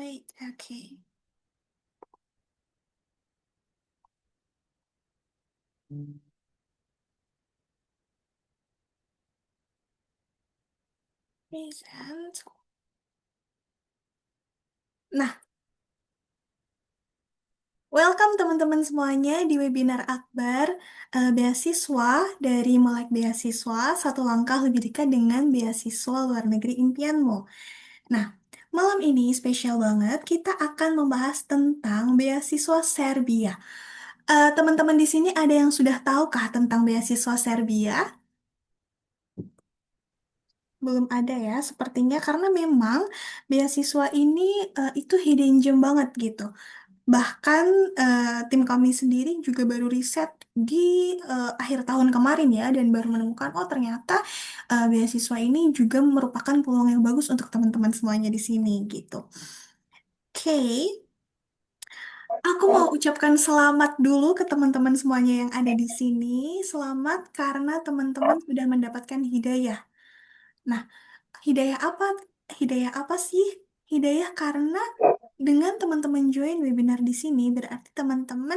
Wait, okay. Present. Nah, welcome teman-teman semuanya di webinar Akbar Beasiswa dari Melek Beasiswa, satu langkah lebih dekat dengan beasiswa luar negeri impianmu. Nah, malam ini spesial banget, kita akan membahas tentang beasiswa Serbia. Teman-teman di sini ada yang sudah tahukah tentang beasiswa Serbia? Belum ada ya, sepertinya karena memang beasiswa ini itu hidden gem banget gitu. Bahkan tim kami sendiri juga baru riset di akhir tahun kemarin ya, dan baru menemukan, oh ternyata beasiswa ini juga merupakan peluang yang bagus untuk teman-teman semuanya di sini gitu. Oke, aku mau ucapkan selamat dulu ke teman-teman semuanya yang ada di sini. Selamat karena teman-teman sudah mendapatkan hidayah. Nah, hidayah apa? Hidayah apa sih? Hidayah karena dengan teman-teman join webinar di sini berarti teman-teman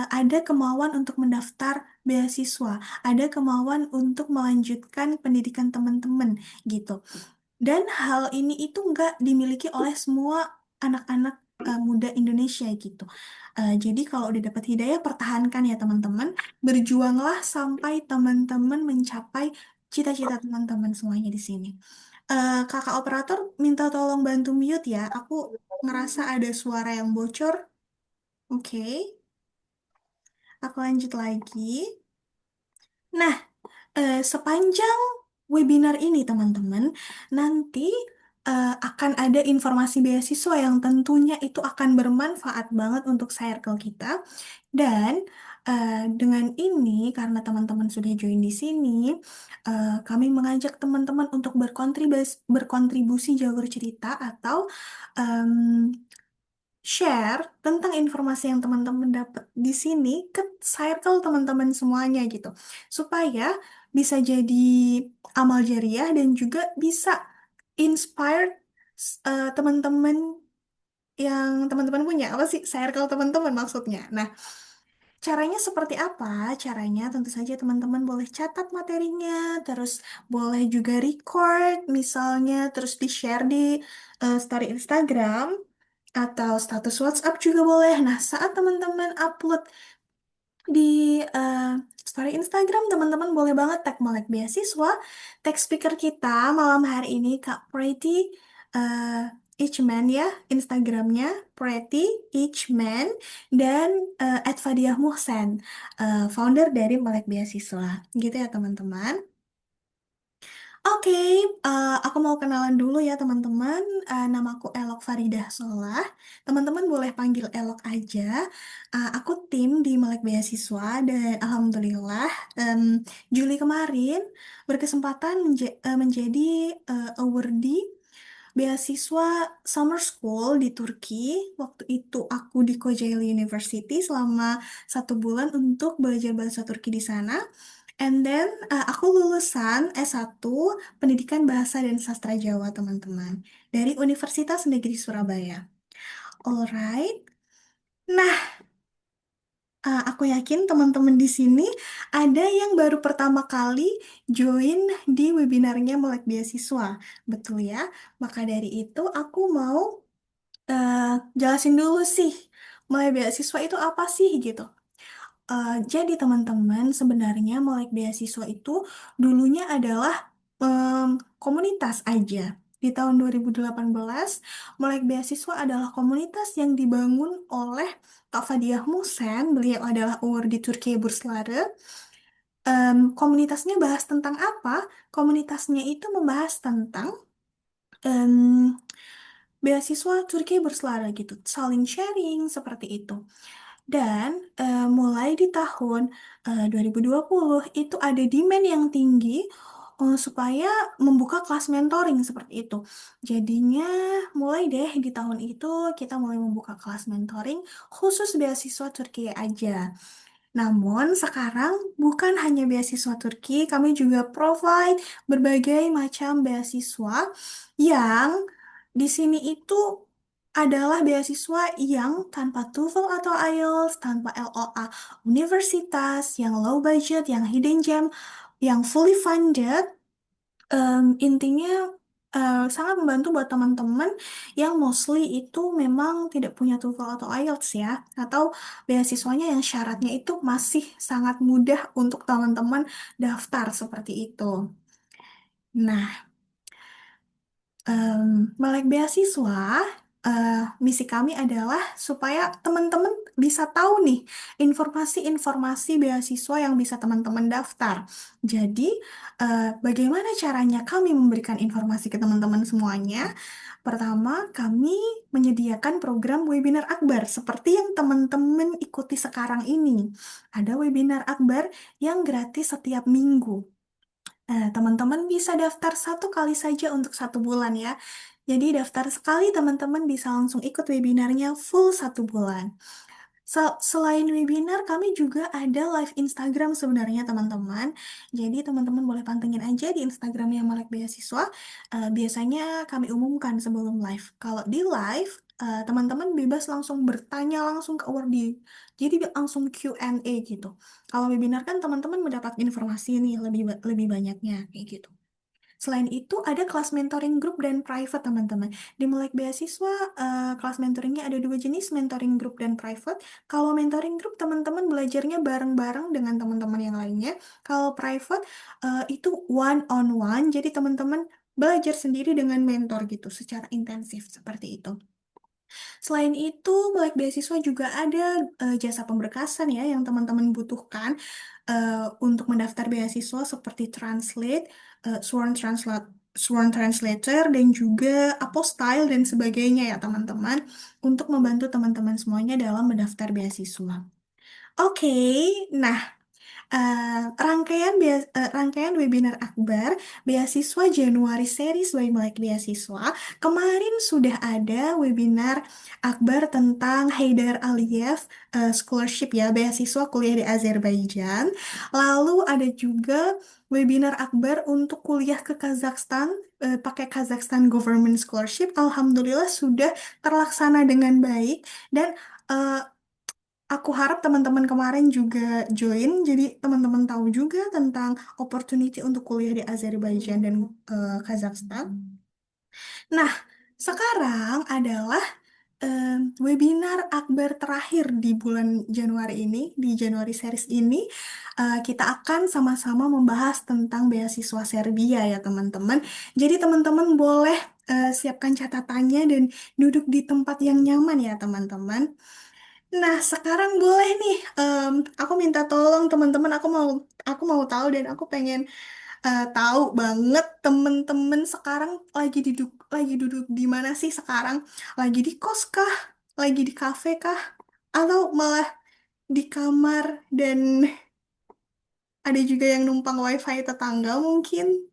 ada kemauan untuk mendaftar beasiswa, ada kemauan untuk melanjutkan pendidikan teman-teman gitu. Dan hal ini itu nggak dimiliki oleh semua anak-anak muda Indonesia gitu. Jadi kalau udah dapat hidayah, pertahankan ya teman-teman. Berjuanglah sampai teman-teman mencapai cita-cita teman-teman semuanya di sini. Kakak operator minta tolong bantu mute ya. Aku ngerasa ada suara yang bocor. Oke, aku lanjut lagi. Nah, sepanjang webinar ini, teman-teman, nanti akan ada informasi beasiswa yang tentunya itu akan bermanfaat banget untuk circle kita. Dan dengan ini, karena teman-teman sudah join di sini, kami mengajak teman-teman untuk berkontribusi jalur cerita atau em, share tentang informasi yang teman-teman dapat di sini ke circle teman-teman semuanya gitu. Supaya bisa jadi amal jariah dan juga bisa inspired teman-teman yang teman-teman punya. Apa sih circle teman-teman maksudnya? Nah, caranya seperti apa? Caranya tentu saja teman-teman boleh catat materinya, terus boleh juga record misalnya, terus di-share di story Instagram atau status WhatsApp juga boleh. Nah, saat teman-teman upload di eh, story Instagram, teman-teman boleh banget tag Melek Beasiswa, tag speaker kita malam hari ini Kak Pretty eh, Ichman ya, Instagramnya Pretty Ichman, dan @Fadiah Muhsen, founder dari Melek Beasiswa. Gitu ya teman-teman. Oke, aku mau kenalan dulu ya teman-teman. Namaku Elok Faridah Solah. Teman-teman boleh panggil Elok aja. Aku tim di Melek Beasiswa dan alhamdulillah em, Juli kemarin berkesempatan menjadi awardee beasiswa summer school di Turki. Waktu itu aku di Kocaeli University selama 1 bulan untuk belajar bahasa Turki di sana. And then aku lulusan S1 Pendidikan Bahasa dan Sastra Jawa, teman-teman, dari Universitas Negeri Surabaya. Alright. Nah, aku yakin teman-teman di sini ada yang baru pertama kali join di webinarnya Melek Beasiswa. Betul ya? Maka dari itu aku mau eh, jelasin dulu sih, Melek Beasiswa itu apa sih gitu. Jadi teman-teman, sebenarnya Melek Beasiswa itu dulunya adalah komunitas aja. Di tahun 2018, Melek Beasiswa adalah komunitas yang dibangun oleh Kak Fadiah Musen. Beliau adalah award di Turkiye Burslare. Komunitasnya bahas tentang apa? Komunitasnya itu membahas tentang em, beasiswa Turkiye Burslare gitu, saling sharing seperti itu. Dan mulai di tahun 2020 itu ada demand yang tinggi supaya membuka kelas mentoring seperti itu. Jadinya mulai deh di tahun itu kita mulai membuka kelas mentoring khusus beasiswa Turki aja. Namun sekarang bukan hanya beasiswa Turki, kami juga provide berbagai macam beasiswa yang di sini itu adalah beasiswa yang tanpa TOEFL atau IELTS, tanpa LOA universitas, yang low budget, yang hidden gem, yang fully funded. Intinya sangat membantu buat teman-teman yang mostly itu memang tidak punya TOEFL atau IELTS ya, atau beasiswanya yang syaratnya itu masih sangat mudah untuk teman-teman daftar seperti itu. Nah, Melek Beasiswa, eh, misi kami adalah supaya teman-teman bisa tahu nih informasi-informasi beasiswa yang bisa teman-teman daftar. Jadi, bagaimana caranya kami memberikan informasi ke teman-teman semuanya? Pertama, kami menyediakan program webinar Akbar seperti yang teman-teman ikuti sekarang ini. Ada webinar Akbar yang gratis setiap minggu. Teman-teman bisa daftar satu kali saja untuk 1 bulan ya. Jadi daftar sekali teman-teman bisa langsung ikut webinarnya full 1 bulan. Selain webinar, kami juga ada live Instagram sebenarnya teman-teman. Jadi teman-teman boleh pantengin aja di Instagramnya Malek Beasiswa. Biasanya kami umumkan sebelum live. Kalau di live, teman-teman bebas langsung bertanya langsung ke Wardi. Jadi langsung Q&A gitu. Kalau webinar kan teman-teman mendapat informasi nih lebih banyaknya kayak gitu. Selain itu, ada kelas mentoring group dan private, teman-teman. Di Melek Beasiswa, kelas mentoringnya ada 2 jenis, mentoring group dan private. Kalau mentoring group, teman-teman belajarnya bareng-bareng dengan teman-teman yang lainnya. Kalau private, itu one on one, jadi teman-teman belajar sendiri dengan mentor gitu, secara intensif, seperti itu. Selain itu, Melek Beasiswa juga ada jasa pemberkasan ya yang teman-teman butuhkan untuk mendaftar beasiswa seperti translate, sworn translator, dan juga apostille dan sebagainya ya teman-teman untuk membantu teman-teman semuanya dalam mendaftar beasiswa. Oke, nah, rangkaian webinar Akbar Beasiswa Januari Series by Melek Beasiswa. Kemarin sudah ada webinar Akbar tentang Haidar Aliyev Scholarship ya, beasiswa kuliah di Azerbaijan. Lalu ada juga webinar Akbar untuk kuliah ke Kazakhstan pakai Kazakhstan Government Scholarship. Alhamdulillah sudah terlaksana dengan baik dan eh, aku harap teman-teman kemarin juga join, jadi teman-teman tahu juga tentang opportunity untuk kuliah di Azerbaijan dan Kazakhstan. Nah, sekarang adalah webinar Akbar terakhir di bulan Januari ini, di Januari series ini, kita akan sama-sama membahas tentang beasiswa Serbia ya teman-teman. Jadi teman-teman boleh siapkan catatannya dan duduk di tempat yang nyaman ya teman-teman. Nah, sekarang boleh nih, aku minta tolong teman-teman, aku mau tahu dan aku pengen tahu banget temen-temen sekarang lagi duduk di mana sih sekarang? Lagi di kos kah? Lagi di kafe kah? Atau malah di kamar dan ada juga yang numpang wifi tetangga mungkin?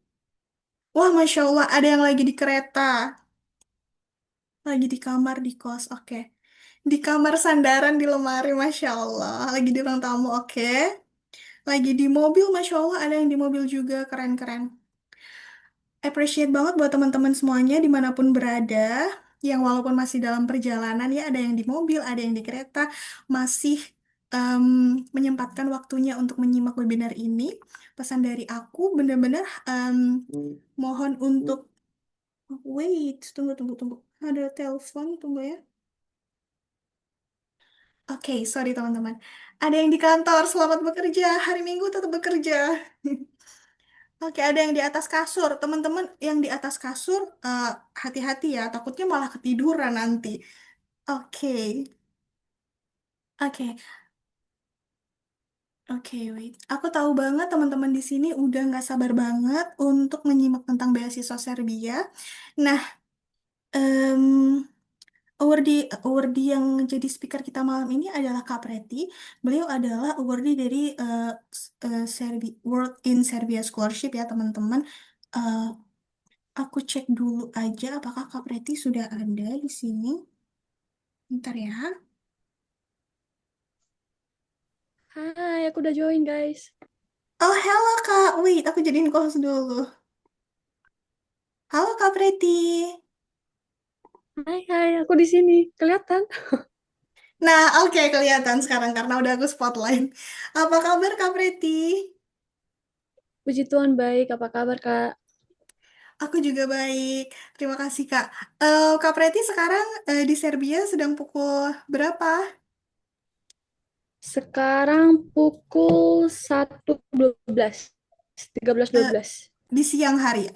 Wah, Masya Allah, ada yang lagi di kereta, lagi di kamar, di kos, oke. Di kamar sandaran di lemari, Masya Allah. Lagi di ruang tamu, oke. Lagi di mobil, Masya Allah, ada yang di mobil juga, keren-keren. Appreciate banget buat teman-teman semuanya dimanapun berada, yang walaupun masih dalam perjalanan ya, ada yang di mobil, ada yang di kereta, masih em, menyempatkan waktunya untuk menyimak webinar ini. Pesan dari aku benar-benar mohon untuk wait, tunggu, tunggu, tunggu. Ada telepon, tunggu ya. Oke, sorry teman-teman. Ada yang di kantor, selamat bekerja. Hari Minggu tetap bekerja. Oke, ada yang di atas kasur. Teman-teman yang di atas kasur, hati-hati ya, takutnya malah ketiduran nanti. Oke, oke, oke, wait. Aku tahu banget teman-teman di sini udah nggak sabar banget untuk menyimak tentang beasiswa Serbia. Nah, em, awardee yang jadi speaker kita malam ini adalah Kak Preti. Beliau adalah awardee dari World in Serbia Scholarship ya, teman-teman. Eh, Aku cek dulu aja apakah Kak Preti sudah ada di sini. Bentar ya. Hai, aku udah join guys. Oh, halo Kak. Wait, aku jadiin host dulu. Halo Kak Preti. Hai, hai, aku di sini. Kelihatan? Nah, oke, kelihatan sekarang karena udah aku spotlight. Apa kabar Kak Preti? Puji Tuhan baik. Apa kabar, Kak? Aku juga baik. Terima kasih Kak. Kak Preti sekarang di Serbia sedang pukul berapa? Sekarang pukul 1.12. 13.12. Eh, di siang hari ya?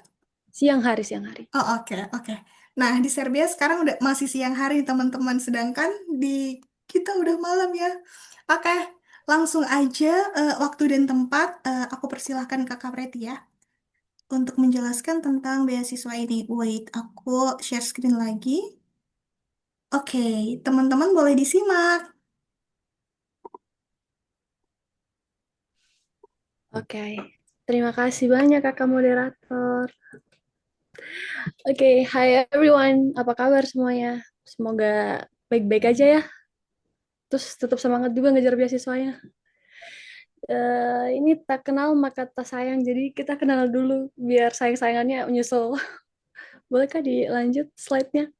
Siang hari, siang hari. Oh, oke, oke. Nah, di Serbia sekarang udah masih siang hari teman-teman, sedangkan di kita udah malam ya. Oke, langsung aja waktu dan tempat aku persilahkan ke Kak Preti ya untuk menjelaskan tentang beasiswa ini. Wait, aku share screen lagi. Oke, teman-teman boleh disimak. Oke. Terima kasih banyak, Kakak moderator. Oke, hi everyone. Apa kabar semuanya? Semoga baik-baik aja ya. Terus tetap semangat juga ngejar beasiswanya. Ini tak kenal maka tak sayang. Jadi kita kenal dulu biar sayang-sayangannya menyusul. Bolehkah dilanjut slide-nya?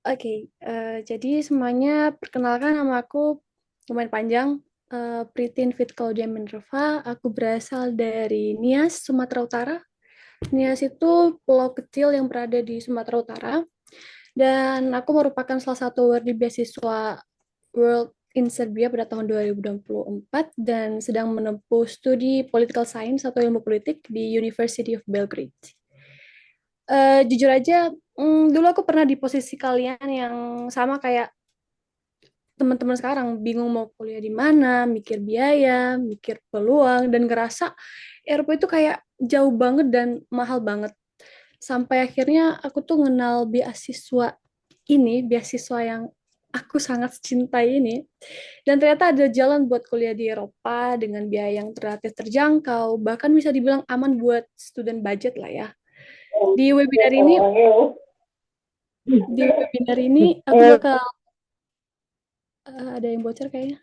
Oke, jadi semuanya perkenalkan nama aku lumayan panjang. Pritin Fit Claudia Minerva. Aku berasal dari Nias, Sumatera Utara. Nias itu pulau kecil yang berada di Sumatera Utara. Dan aku merupakan salah satu awardee beasiswa World in Serbia pada tahun 2024 dan sedang menempuh studi Political Science atau ilmu politik di University of Belgrade. Jujur aja, dulu aku pernah di posisi kalian yang sama kayak teman-teman sekarang, bingung mau kuliah di mana, mikir biaya, mikir peluang, dan ngerasa Eropa itu kayak jauh banget dan mahal banget. Sampai akhirnya aku tuh kenal beasiswa ini, beasiswa yang aku sangat cintai ini. Dan ternyata ada jalan buat kuliah di Eropa dengan biaya yang relatif terjangkau, bahkan bisa dibilang aman buat student budget lah ya. Di webinar ini, di webinar ini aku bakal ada yang bocor kayaknya.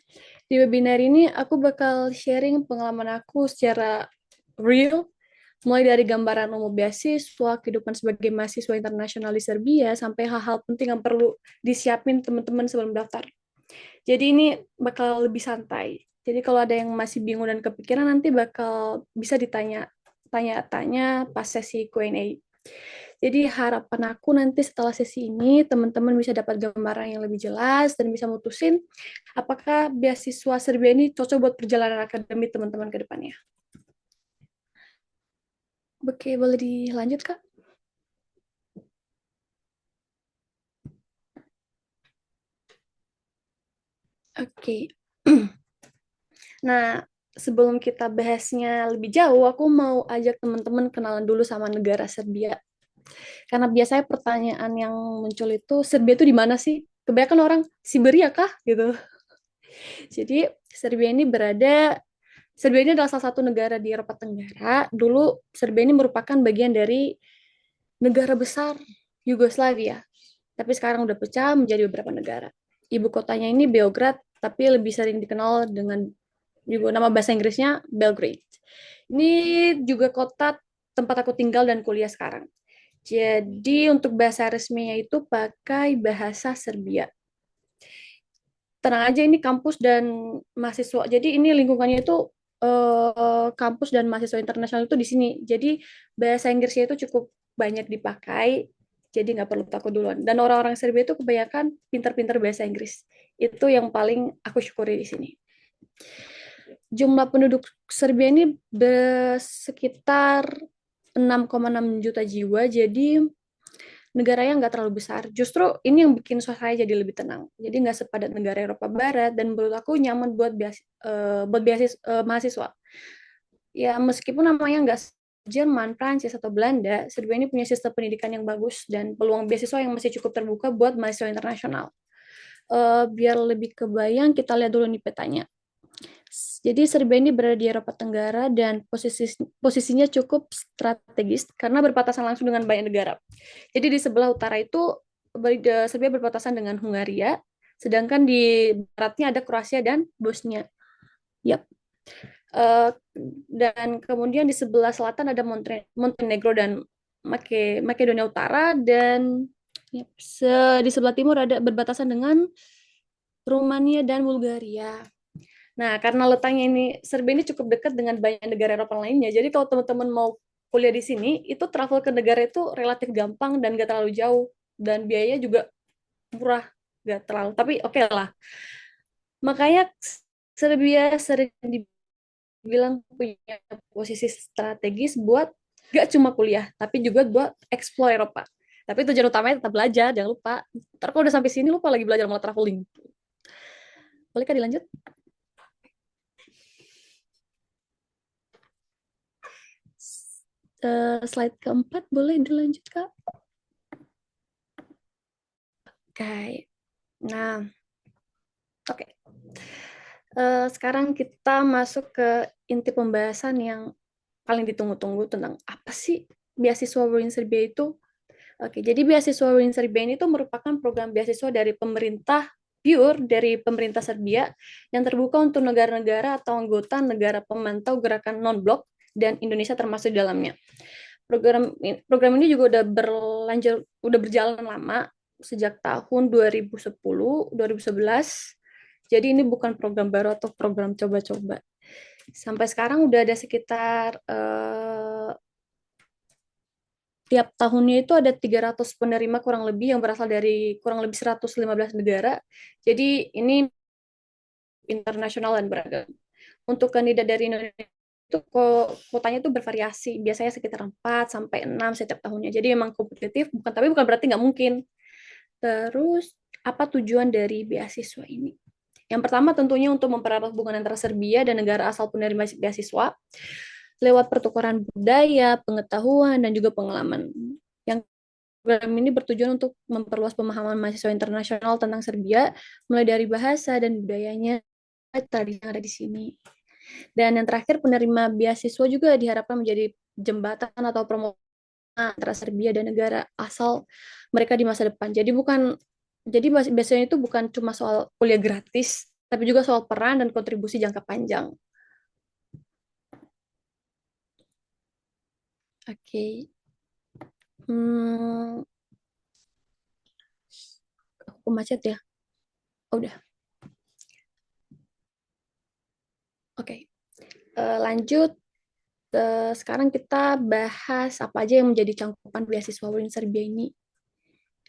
Di webinar ini aku bakal sharing pengalaman aku secara real, mulai dari gambaran umum beasiswa, kehidupan sebagai mahasiswa internasional di Serbia, sampai hal-hal penting yang perlu disiapin teman-teman sebelum daftar. Jadi ini bakal lebih santai. Jadi kalau ada yang masih bingung dan kepikiran nanti bakal bisa tanya-tanya pas sesi Q&A. Jadi harapan aku nanti setelah sesi ini teman-teman bisa dapat gambaran yang lebih jelas dan bisa mutusin apakah beasiswa Serbia ini cocok buat perjalanan akademik teman-teman ke depannya. Oke, boleh dilanjut, Kak? Oke. Nah, sebelum kita bahasnya lebih jauh, aku mau ajak teman-teman kenalan dulu sama negara Serbia. Karena biasanya pertanyaan yang muncul itu, Serbia itu di mana sih? Kebanyakan orang, Siberia kah? Gitu. Jadi, Serbia ini adalah salah satu negara di Eropa Tenggara. Dulu, Serbia ini merupakan bagian dari negara besar Yugoslavia. Tapi sekarang udah pecah menjadi beberapa negara. Ibu kotanya ini Beograd, tapi lebih sering dikenal dengan juga nama bahasa Inggrisnya Belgrade. Ini juga kota tempat aku tinggal dan kuliah sekarang. Jadi untuk bahasa resminya itu pakai bahasa Serbia. Tenang aja ini kampus dan mahasiswa. Jadi ini lingkungannya itu kampus dan mahasiswa internasional itu di sini. Jadi bahasa Inggrisnya itu cukup banyak dipakai. Jadi nggak perlu takut duluan. Dan orang-orang Serbia itu kebanyakan pintar-pintar bahasa Inggris. Itu yang paling aku syukuri di sini. Jumlah penduduk Serbia ini sekitar 6,6 juta jiwa, jadi negaranya nggak terlalu besar. Justru ini yang bikin suasana jadi lebih tenang. Jadi nggak sepadat negara Eropa Barat dan menurut aku nyaman buat mahasiswa. Ya meskipun namanya nggak Jerman, Prancis atau Belanda, Serbia ini punya sistem pendidikan yang bagus dan peluang beasiswa yang masih cukup terbuka buat mahasiswa internasional. Biar lebih kebayang, kita lihat dulu nih petanya. Jadi Serbia ini berada di Eropa Tenggara dan posisinya cukup strategis karena berpapasan langsung dengan banyak negara. Jadi di sebelah utara itu Serbia berbatasan dengan Hungaria, sedangkan di baratnya ada Kroasia dan Bosnia. Yap. Eh, dan kemudian di sebelah selatan ada Montenegro dan Makedonia Utara, dan ya, di sebelah timur ada berbatasan dengan Rumania dan Bulgaria. Nah, karena letaknya ini, Serbia ini cukup dekat dengan banyak negara Eropa lainnya. Jadi kalau teman-teman mau kuliah di sini, itu travel ke negara itu relatif gampang dan gak terlalu jauh. Dan biayanya juga murah, gak terlalu. Tapi oke lah. Makanya Serbia sering dibilang punya posisi strategis buat gak cuma kuliah, tapi juga buat explore Eropa. Tapi tujuan utamanya tetap belajar, jangan lupa. Ntar kalau udah sampai sini, lupa lagi belajar malah traveling. Boleh Kak dilanjut? Slide keempat, boleh dilanjut Kak? Oke. Nah, oke. Sekarang kita masuk ke inti pembahasan yang paling ditunggu-tunggu tentang apa sih beasiswa Win Serbia itu. Oke, jadi beasiswa Win Serbia ini tuh merupakan program beasiswa dari pemerintah, pure dari pemerintah Serbia, yang terbuka untuk negara-negara atau anggota negara pemantau gerakan non-blok, dan Indonesia termasuk di dalamnya. Program ini juga udah berjalan lama, sejak tahun 2010, 2011. Jadi ini bukan program baru atau program coba-coba. Sampai sekarang udah ada sekitar tiap tahunnya itu ada 300 penerima kurang lebih yang berasal dari kurang lebih 115 negara. Jadi ini internasional dan beragam. Untuk kandidat dari Indonesia itu kuotanya itu bervariasi, biasanya sekitar 4 sampai 6 setiap tahunnya. Jadi memang kompetitif, bukan berarti nggak mungkin. Terus apa tujuan dari beasiswa ini? Yang pertama tentunya untuk mempererat hubungan antara Serbia dan negara asal penerima beasiswa lewat pertukaran budaya, pengetahuan, dan juga pengalaman. Yang program ini bertujuan untuk memperluas pemahaman mahasiswa internasional tentang Serbia, mulai dari bahasa dan budayanya, tradisi yang ada di sini. Dan yang terakhir, penerima beasiswa juga diharapkan menjadi jembatan atau promosi antara Serbia dan negara asal mereka di masa depan. Jadi biasanya itu bukan cuma soal kuliah gratis, tapi juga soal peran dan kontribusi jangka panjang. Oke. Okay. Hmm, aku macet ya. Oh, udah. Oke. Okay. Lanjut. Sekarang kita bahas apa aja yang menjadi cangkupan beasiswa Win Serbia ini.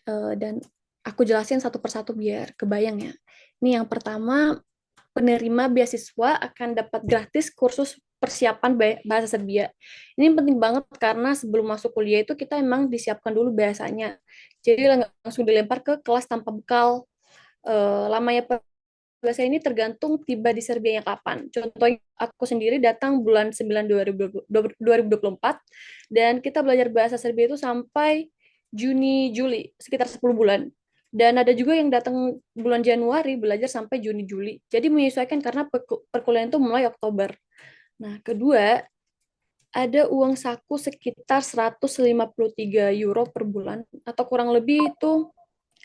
Dan aku jelasin satu persatu biar kebayang ya. Ini yang pertama, penerima beasiswa akan dapat gratis kursus persiapan bahasa Serbia. Ini penting banget karena sebelum masuk kuliah itu kita emang disiapkan dulu bahasanya. Jadi langsung dilempar ke kelas tanpa bekal. Lamanya bahasa ini tergantung tiba di Serbia yang kapan. Contohnya aku sendiri datang bulan 9 2024 dan kita belajar bahasa Serbia itu sampai Juni Juli, sekitar 10 bulan. Dan ada juga yang datang bulan Januari belajar sampai Juni Juli. Jadi menyesuaikan karena perkuliahan itu mulai Oktober. Nah, kedua, ada uang saku sekitar 153 euro per bulan atau kurang lebih itu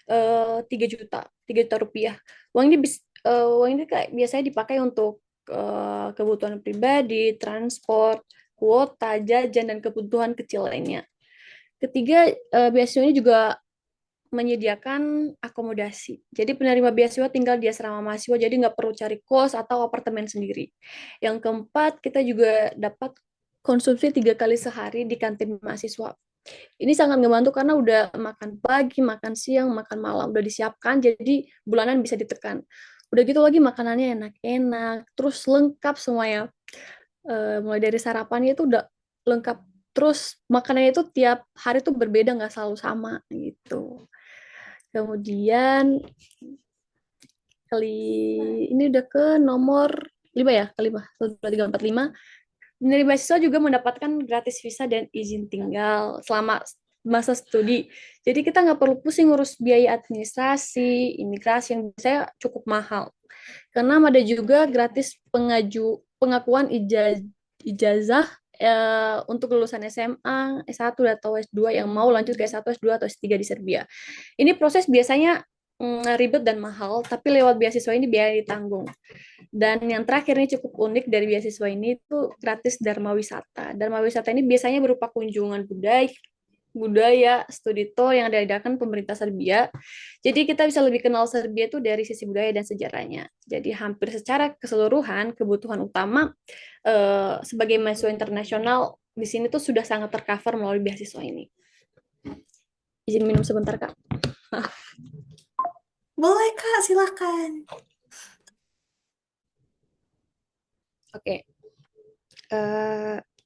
3 juta, 3 juta rupiah. Uang ini kayak biasanya dipakai untuk kebutuhan pribadi, transport, kuota, jajan, dan kebutuhan kecil lainnya. Ketiga, beasiswa ini juga menyediakan akomodasi. Jadi penerima beasiswa tinggal di asrama mahasiswa, jadi nggak perlu cari kos atau apartemen sendiri. Yang keempat, kita juga dapat konsumsi 3 kali sehari di kantin mahasiswa. Ini sangat ngebantu karena udah makan pagi, makan siang, makan malam, udah disiapkan, jadi bulanan bisa ditekan. Udah gitu lagi makanannya enak-enak, terus lengkap semuanya. Mulai dari sarapannya itu udah lengkap. Terus makanannya itu tiap hari tuh berbeda, nggak selalu sama gitu. Kemudian kali ini udah ke nomor 5 ya, kelima, 1, 2, 3, 4, 5. Dari mahasiswa juga mendapatkan gratis visa dan izin tinggal selama masa studi. Jadi kita nggak perlu pusing ngurus biaya administrasi, imigrasi yang biasanya cukup mahal. Karena ada juga gratis pengakuan ijazah untuk lulusan SMA, S1 atau S2 yang mau lanjut ke S1, S2 atau S3 di Serbia. Ini proses biasanya ribet dan mahal, tapi lewat beasiswa ini biaya ditanggung. Dan yang terakhir ini cukup unik dari beasiswa ini itu gratis Dharma Wisata. Dharma Wisata ini biasanya berupa kunjungan budaya, studi tour yang diadakan pemerintah Serbia. Jadi kita bisa lebih kenal Serbia itu dari sisi budaya dan sejarahnya. Jadi hampir secara keseluruhan kebutuhan utama sebagai mahasiswa internasional di sini tuh sudah sangat tercover melalui beasiswa ini. Izin minum sebentar, Kak. Boleh Kak, silakan. Oke,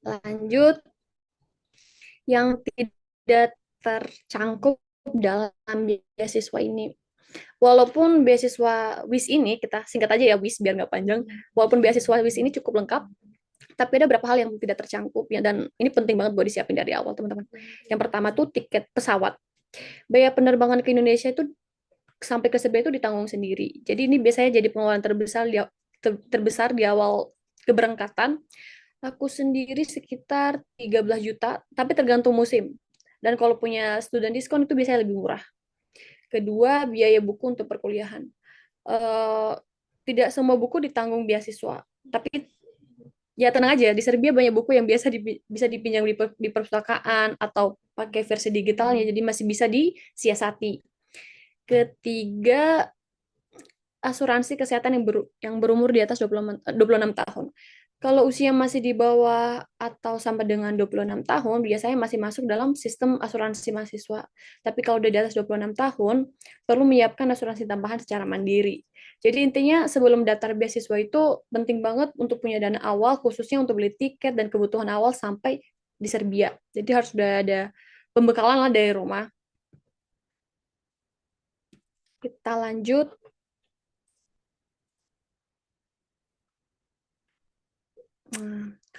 lanjut yang tidak tercangkup dalam beasiswa ini. Walaupun beasiswa WIS ini, kita singkat aja ya WIS biar nggak panjang, walaupun beasiswa WIS ini cukup lengkap, tapi ada beberapa hal yang tidak tercangkup ya, dan ini penting banget buat disiapin dari awal teman-teman. Yang pertama tuh tiket pesawat. Biaya penerbangan ke Indonesia itu sampai ke Serbia itu ditanggung sendiri. Jadi ini biasanya jadi pengeluaran terbesar di awal keberangkatan. Aku sendiri sekitar 13 juta, tapi tergantung musim. Dan kalau punya student discount itu biasanya lebih murah. Kedua, biaya buku untuk perkuliahan. Eh, Tidak semua buku ditanggung beasiswa, tapi ya tenang aja, di Serbia banyak buku yang bisa dipinjam di perpustakaan atau pakai versi digitalnya, jadi masih bisa disiasati. Ketiga, asuransi kesehatan yang berumur di atas 26 tahun. Kalau usia masih di bawah atau sampai dengan 26 tahun, biasanya masih masuk dalam sistem asuransi mahasiswa. Tapi kalau udah di atas 26 tahun, perlu menyiapkan asuransi tambahan secara mandiri. Jadi intinya sebelum daftar beasiswa itu penting banget untuk punya dana awal, khususnya untuk beli tiket dan kebutuhan awal sampai di Serbia. Jadi harus udah ada pembekalan lah dari rumah. Kita lanjut.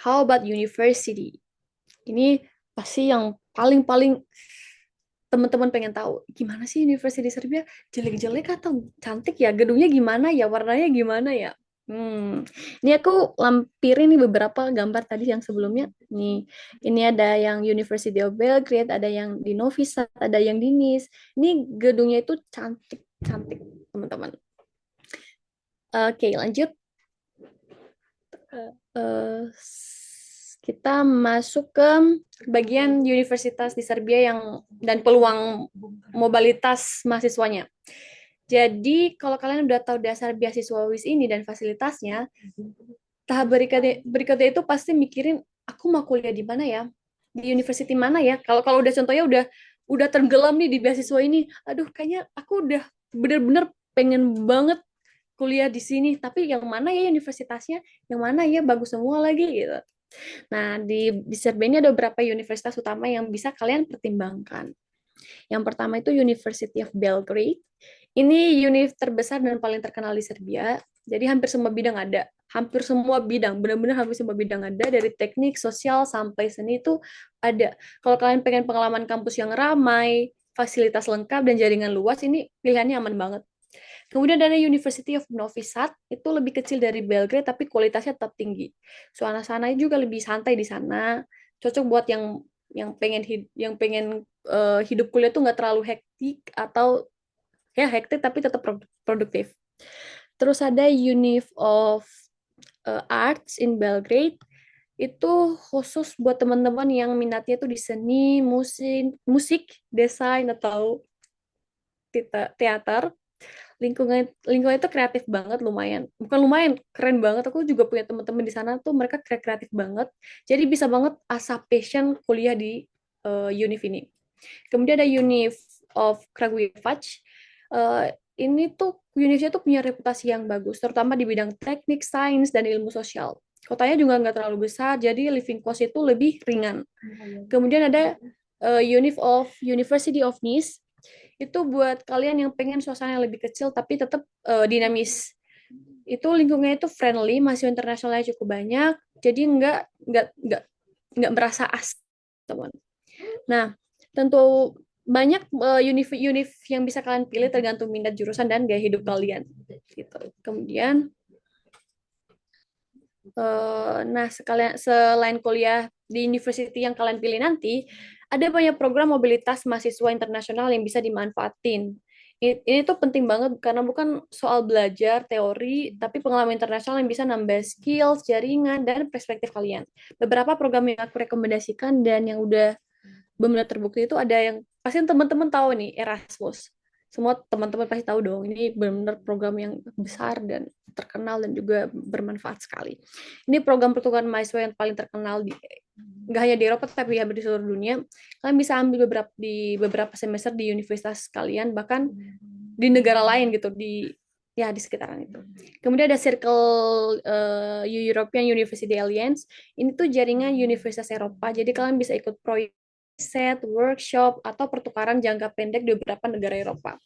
How about university? Ini pasti yang paling-paling teman-teman pengen tahu. Gimana sih university di Serbia? Jelek-jelek atau cantik ya? Gedungnya gimana ya? Warnanya gimana ya? Ini aku lampirin nih beberapa gambar tadi yang sebelumnya. Nih, ini ada yang University of Belgrade, ada yang di Novi Sad, ada yang di Niš. Ini gedungnya itu cantik-cantik, teman-teman. Oke, lanjut. Eh, kita masuk ke bagian universitas di Serbia yang dan peluang mobilitas mahasiswanya. Jadi kalau kalian udah tahu dasar beasiswa WIS ini dan fasilitasnya, tahap berikutnya itu pasti mikirin aku mau kuliah di mana ya, di university mana ya. Kalau kalau udah contohnya udah tenggelam nih di beasiswa ini, aduh kayaknya aku udah bener-bener pengen banget kuliah di sini, tapi yang mana ya universitasnya, yang mana ya bagus semua lagi gitu. Nah, di Serbia ini ada beberapa universitas utama yang bisa kalian pertimbangkan. Yang pertama itu University of Belgrade. Ini univ terbesar dan paling terkenal di Serbia. Jadi hampir semua bidang ada. Hampir semua bidang, benar-benar hampir semua bidang ada. Dari teknik, sosial, sampai seni itu ada. Kalau kalian pengen pengalaman kampus yang ramai, fasilitas lengkap, dan jaringan luas, ini pilihannya aman banget. Kemudian ada University of Novi Sad, itu lebih kecil dari Belgrade tapi kualitasnya tetap tinggi. Suasana juga lebih santai di sana, cocok buat yang pengen hidup kuliah tuh nggak terlalu hektik atau ya hektik tapi tetap produktif. Terus ada Univ of Arts in Belgrade, itu khusus buat teman-teman yang minatnya tuh di seni, musik, desain atau teater. Lingkungan itu kreatif banget, lumayan bukan lumayan, keren banget. Aku juga punya teman-teman di sana tuh, mereka kreatif banget, jadi bisa banget asap passion kuliah di univ ini. Kemudian ada Univ of Kragujevac. Ini tuh univnya tuh punya reputasi yang bagus, terutama di bidang teknik, sains, dan ilmu sosial. Kotanya juga nggak terlalu besar, jadi living cost itu lebih ringan. Kemudian ada Univ of University of Niš. Itu buat kalian yang pengen suasana yang lebih kecil tapi tetap dinamis. Itu lingkungannya itu friendly, mahasiswa internasionalnya cukup banyak, jadi nggak merasa asing, teman. Nah, tentu banyak univ yang bisa kalian pilih tergantung minat jurusan dan gaya hidup kalian. Gitu. Kemudian, nah selain kuliah di university yang kalian pilih nanti, ada banyak program mobilitas mahasiswa internasional yang bisa dimanfaatin. Ini tuh penting banget karena bukan soal belajar teori, tapi pengalaman internasional yang bisa nambah skills, jaringan, dan perspektif kalian. Beberapa program yang aku rekomendasikan dan yang udah benar terbukti itu ada yang pasti teman-teman tahu nih, Erasmus. Semua teman-teman pasti tahu dong, ini benar-benar program yang besar dan terkenal dan juga bermanfaat sekali. Ini program pertukaran mahasiswa yang paling terkenal di nggak hanya di Eropa tapi hampir di seluruh dunia. Kalian bisa ambil beberapa semester di universitas kalian, bahkan di negara lain gitu, di sekitaran itu. Kemudian ada Circle European University Alliance. Ini tuh jaringan universitas Eropa. Jadi kalian bisa ikut proyek set, workshop, atau pertukaran jangka pendek di beberapa negara Eropa.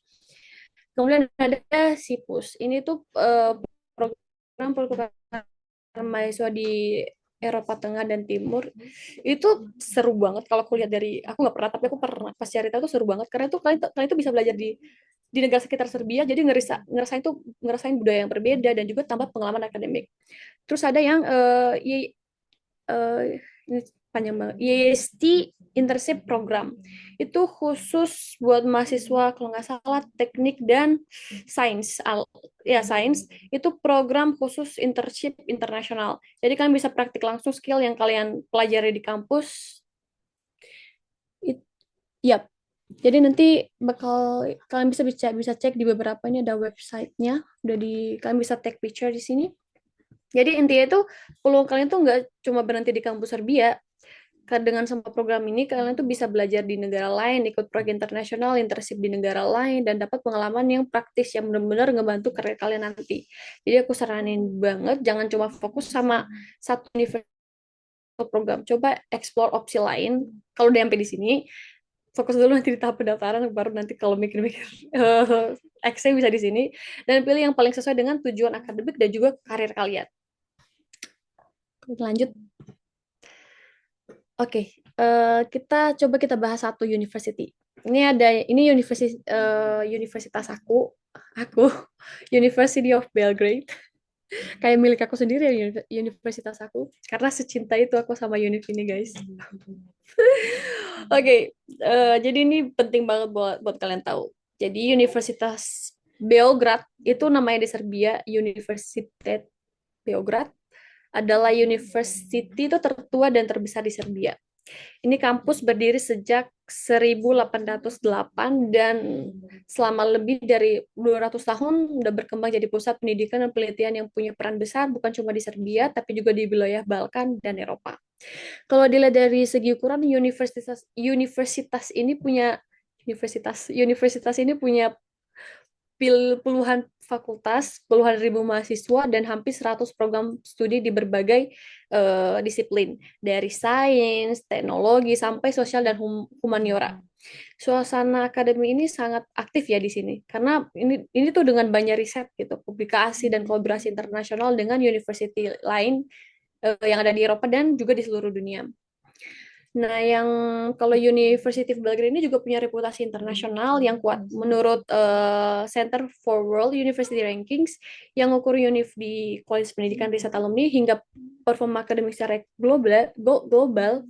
Kemudian ada SIPUS. Ini tuh program pertukaran mahasiswa di Eropa Tengah dan Timur. Itu seru banget kalau aku lihat dari, aku nggak pernah, tapi aku pernah pas cari tahu tuh seru banget karena itu kalian tuh bisa belajar di negara sekitar Serbia, jadi ngerasain budaya yang berbeda dan juga tambah pengalaman akademik. Terus ada yang ini panjang banget, YST Internship Program. Itu khusus buat mahasiswa kalau nggak salah teknik dan sains. Ya, sains itu program khusus internship internasional. Jadi kalian bisa praktik langsung skill yang kalian pelajari di kampus. It, yap. Jadi nanti bakal kalian bisa bisa cek di beberapa, ini ada websitenya. Udah di Kalian bisa take picture di sini. Jadi intinya itu peluang kalian tuh nggak cuma berhenti di kampus Serbia. Dengan semua program ini kalian tuh bisa belajar di negara lain, ikut proyek internasional, internship di negara lain, dan dapat pengalaman yang praktis yang benar-benar ngebantu karir kalian nanti. Jadi aku saranin banget jangan cuma fokus sama satu universitas program, coba explore opsi lain. Kalau udah sampai di sini, fokus dulu nanti di tahap pendaftaran, baru nanti kalau mikir-mikir X-nya bisa di sini, dan pilih yang paling sesuai dengan tujuan akademik dan juga karir kalian. Lanjut. Oke, kita bahas satu university. Ini universitas aku University of Belgrade. Kayak milik aku sendiri ya universitas aku, karena secinta itu aku sama univ ini guys. Oke, jadi ini penting banget buat buat kalian tahu. Jadi Universitas Beograd itu namanya di Serbia, Universitet Beograd adalah university itu tertua dan terbesar di Serbia. Ini kampus berdiri sejak 1808 dan selama lebih dari 200 tahun udah berkembang jadi pusat pendidikan dan penelitian yang punya peran besar bukan cuma di Serbia tapi juga di wilayah Balkan dan Eropa. Kalau dilihat dari segi ukuran, universitas ini punya universitas ini punya puluhan fakultas, puluhan ribu mahasiswa, dan hampir 100 program studi di berbagai disiplin, dari sains, teknologi, sampai sosial dan humaniora. Suasana akademi ini sangat aktif ya di sini, karena ini tuh dengan banyak riset gitu, publikasi dan kolaborasi internasional dengan university lain yang ada di Eropa dan juga di seluruh dunia. Nah, yang kalau University of Belgrade ini juga punya reputasi internasional yang kuat. Menurut Center for World University Rankings, yang ukur univ di kualitas pendidikan riset alumni hingga performa akademik secara global.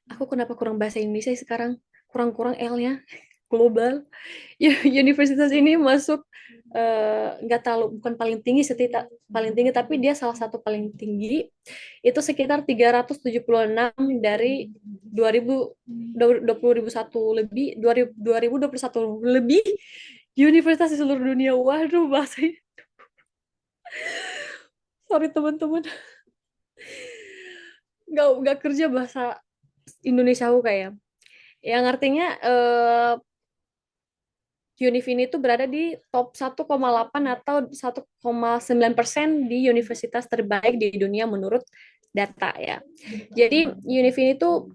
Aku kenapa kurang bahasa Indonesia sekarang? Kurang-kurang L-nya. Global. Ya, universitas ini masuk nggak terlalu, bukan paling tinggi, paling tinggi, tapi dia salah satu paling tinggi. Itu sekitar 376 dari 2021 lebih, 2021 lebih universitas di seluruh dunia. Waduh, bahasanya. Sorry teman-teman. Nggak kerja bahasa Indonesia aku kayak. Yang artinya Univ ini tuh berada di top 1,8 atau 1,9% di universitas terbaik di dunia menurut data ya. Jadi Univ ini tuh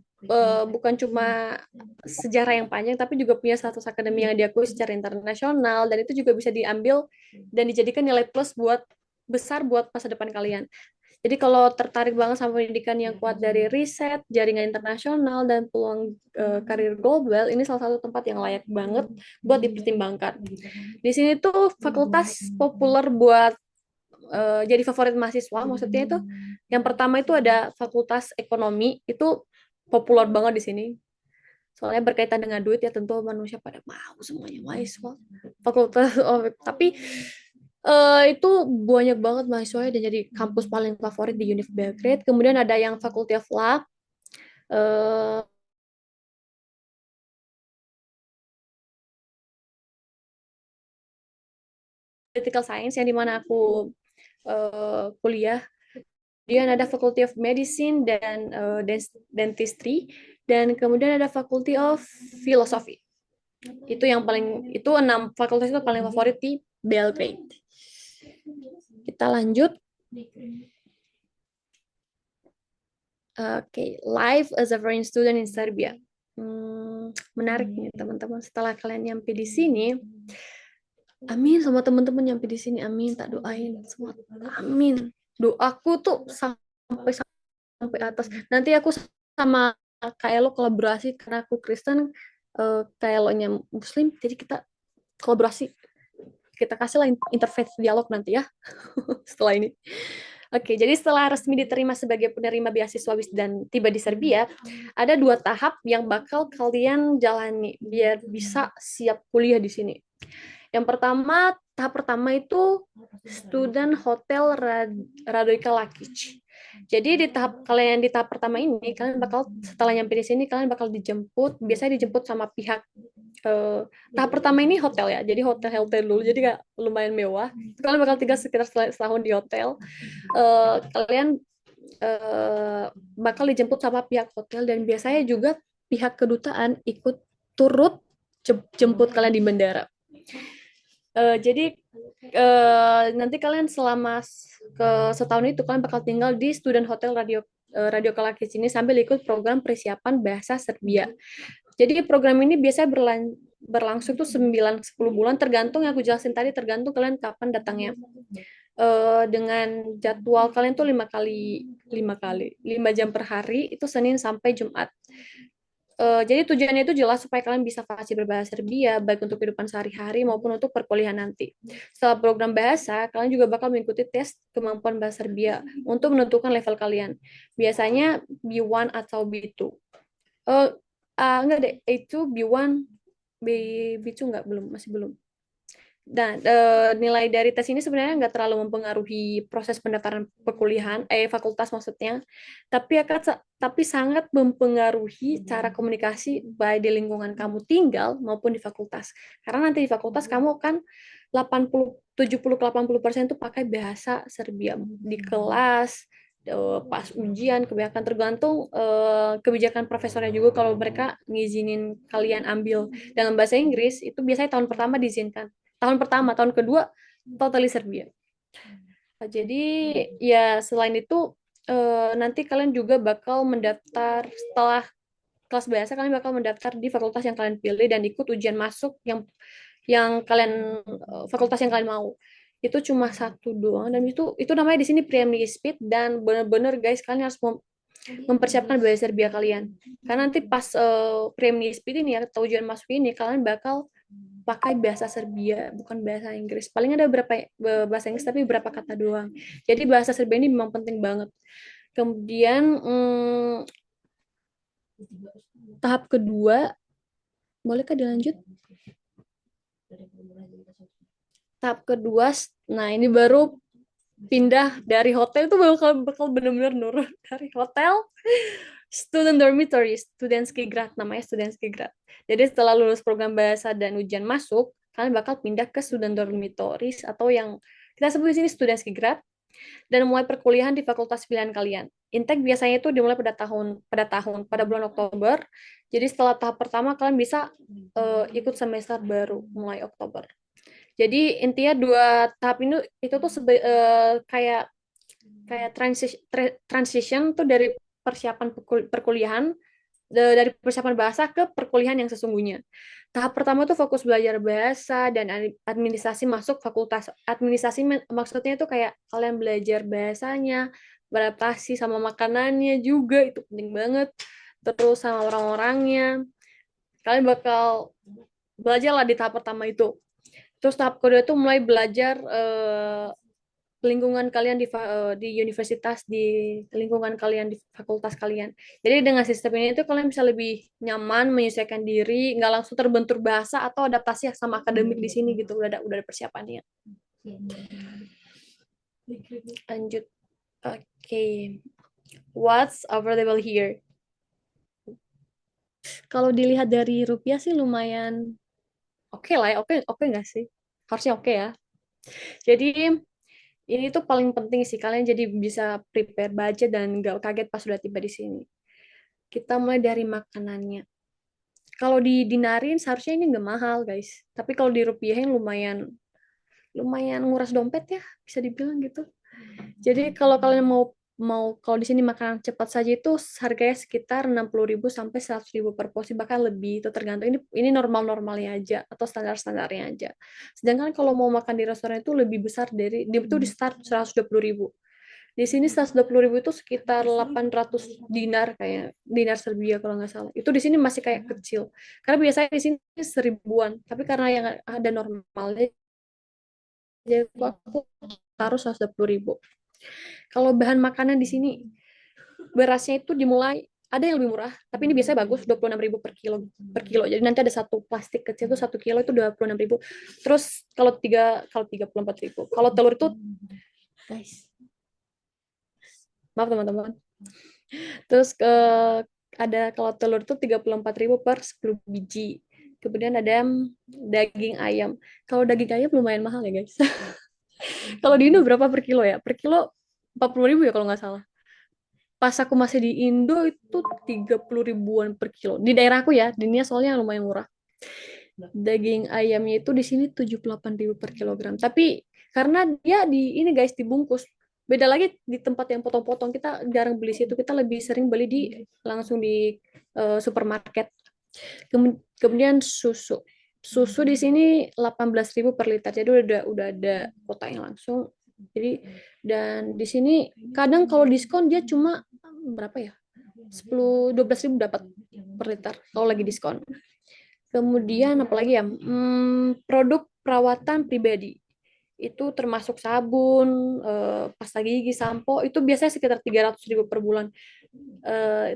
bukan cuma sejarah yang panjang, tapi juga punya status akademi yang diakui secara internasional, dan itu juga bisa diambil dan dijadikan nilai plus buat masa depan kalian. Jadi kalau tertarik banget sama pendidikan yang kuat dari riset, jaringan internasional, dan peluang karir global, ini salah satu tempat yang layak banget buat dipertimbangkan. Di sini tuh fakultas populer buat jadi favorit mahasiswa, maksudnya itu yang pertama itu ada Fakultas Ekonomi, itu populer banget di sini. Soalnya berkaitan dengan duit ya tentu manusia pada mau semuanya mahasiswa fakultas tapi itu banyak banget mahasiswa dan jadi kampus paling favorit di Univ Belgrade. Kemudian ada yang Faculty of Law, eh, Political Science yang dimana aku kuliah. Kemudian ada Faculty of Medicine dan Dentistry, dan kemudian ada Faculty of Philosophy. Itu 6 fakultas itu paling favorit di Belgrade. Kita lanjut. Oke, life as a foreign student in Serbia. Menarik nih teman-teman. Setelah kalian nyampe di sini, amin sama teman-teman nyampe di sini. Amin, tak doain semua. Amin. Doaku tuh sampai sampai atas. Nanti aku sama Kak Elo kolaborasi karena aku Kristen, Kak Elonya Muslim, jadi kita kolaborasi. Kita kasih lah interfaith dialog nanti ya setelah ini. Oke, jadi setelah resmi diterima sebagai penerima beasiswa dan tiba di Serbia, ada 2 tahap yang bakal kalian jalani biar bisa siap kuliah di sini. Yang pertama, tahap pertama itu Student Hotel Radojka Lakić. Jadi di tahap pertama ini kalian bakal setelah nyampe di sini kalian bakal dijemput, biasanya dijemput sama pihak tahap pertama ini hotel ya. Jadi hotel dulu, jadi kayak lumayan mewah. Kalian bakal tinggal sekitar setahun di hotel. Kalian bakal dijemput sama pihak hotel dan biasanya juga pihak kedutaan ikut turut jemput kalian di bandara. Jadi nanti kalian selama setahun itu kalian bakal tinggal di Student Hotel Radio Kalakic ini sambil ikut program persiapan bahasa Serbia. Jadi program ini biasanya berlangsung tuh 9-10 bulan tergantung yang aku jelasin tadi, tergantung kalian kapan datangnya. Dengan jadwal kalian tuh 5 jam per hari itu Senin sampai Jumat. Jadi tujuannya itu jelas supaya kalian bisa fasih berbahasa Serbia, baik untuk kehidupan sehari-hari maupun untuk perkuliahan nanti. Setelah program bahasa, kalian juga bakal mengikuti tes kemampuan bahasa Serbia untuk menentukan level kalian. Biasanya B1 atau B2. Enggak deh, itu B1, B2 enggak, masih belum. Dan nilai dari tes ini sebenarnya nggak terlalu mempengaruhi proses pendaftaran perkuliahan, fakultas maksudnya, tapi sangat mempengaruhi cara komunikasi baik di lingkungan kamu tinggal maupun di fakultas. Karena nanti di fakultas kamu kan 70-80% itu pakai bahasa Serbia di kelas, pas ujian, kebanyakan tergantung kebijakan profesornya juga kalau mereka ngizinin kalian ambil dalam bahasa Inggris itu biasanya tahun pertama diizinkan. Tahun pertama, tahun kedua totally Serbia. Jadi ya selain itu nanti kalian juga bakal mendaftar setelah kelas bahasa, kalian bakal mendaftar di fakultas yang kalian pilih dan ikut ujian masuk yang kalian fakultas yang kalian mau. Itu cuma satu doang dan itu namanya di sini preliminary speed dan bener-bener guys kalian harus mempersiapkan bahasa Serbia kalian. Karena nanti pas preliminary speed ini atau ujian masuk ini kalian bakal pakai bahasa Serbia, bukan bahasa Inggris. Paling ada berapa bahasa Inggris, tapi berapa kata doang. Jadi bahasa Serbia ini memang penting banget. Kemudian tahap kedua, bolehkah dilanjut? Tahap kedua, nah ini baru pindah dari hotel itu bakal benar-benar nurun dari hotel student dormitory, Studentski Grad, namanya Studentski Grad. Jadi setelah lulus program bahasa dan ujian masuk, kalian bakal pindah ke student dormitories atau yang kita sebut di sini Studentski Grad dan mulai perkuliahan di fakultas pilihan kalian. Intake biasanya itu dimulai pada bulan Oktober. Jadi setelah tahap pertama kalian bisa ikut semester baru mulai Oktober. Jadi intinya 2 tahap ini itu tuh kayak transition tuh dari persiapan perkuliahan dari persiapan bahasa ke perkuliahan yang sesungguhnya. Tahap pertama tuh fokus belajar bahasa dan administrasi masuk fakultas. Administrasi maksudnya itu kayak kalian belajar bahasanya, beradaptasi sama makanannya juga, itu penting banget. Terus sama orang-orangnya. Kalian bakal belajar lah di tahap pertama itu. Terus tahap kedua itu mulai belajar lingkungan kalian di universitas, di lingkungan kalian di fakultas kalian. Jadi dengan sistem ini tuh kalian bisa lebih nyaman menyesuaikan diri, nggak langsung terbentur bahasa atau adaptasi sama akademik di sini gitu. Udah ada persiapannya. Lanjut. Oke. What's available here? Kalau dilihat dari rupiah sih lumayan oke lah ya. Oke, oke nggak sih? Harusnya oke ya. Jadi ini tuh paling penting sih kalian jadi bisa prepare budget dan nggak kaget pas sudah tiba di sini. Kita mulai dari makanannya. Kalau didinarin seharusnya ini nggak mahal guys. Tapi kalau dirupiahin lumayan lumayan nguras dompet ya, bisa dibilang gitu. Jadi kalau kalian mau mau kalau di sini makanan cepat saja itu harganya sekitar 60.000 sampai 100.000 per porsi, bahkan lebih, itu tergantung, ini normal-normalnya aja atau standar-standarnya aja. Sedangkan kalau mau makan di restoran itu lebih besar, dari dia itu di start 120.000. Di sini 120.000 itu sekitar 800 dinar, kayak dinar Serbia kalau nggak salah. Itu di sini masih kayak kecil. Karena biasanya di sini 1.000-an, tapi karena yang ada normalnya, jadi aku taruh 120.000. Kalau bahan makanan di sini, berasnya itu dimulai ada yang lebih murah, tapi ini biasanya bagus 26.000 per kilo. Jadi nanti ada satu plastik kecil itu 1 kilo itu 26.000. Terus kalau 34.000. Kalau telur itu guys, maaf teman-teman. Terus ada kalau telur itu 34.000 per 10 biji. Kemudian ada daging ayam. Kalau daging ayam lumayan mahal ya guys. Kalau di Indo berapa per kilo ya? Per kilo 40.000 ya kalau nggak salah. Pas aku masih di Indo itu 30.000-an per kilo. Di daerahku ya, di Nia soalnya lumayan murah. Daging ayamnya itu di sini 78.000 per kilogram. Tapi karena dia di ini guys dibungkus. Beda lagi di tempat yang potong-potong, kita jarang beli situ, kita lebih sering beli di langsung di supermarket. Kemudian susu. Susu di sini 18.000 per liter. Jadi udah ada kotaknya langsung. Jadi dan di sini kadang kalau diskon dia cuma berapa ya? 10-12 ribu dapat per liter kalau lagi diskon. Kemudian apalagi ya? Produk perawatan pribadi itu termasuk sabun, pasta gigi, sampo, itu biasanya sekitar 300.000 per bulan.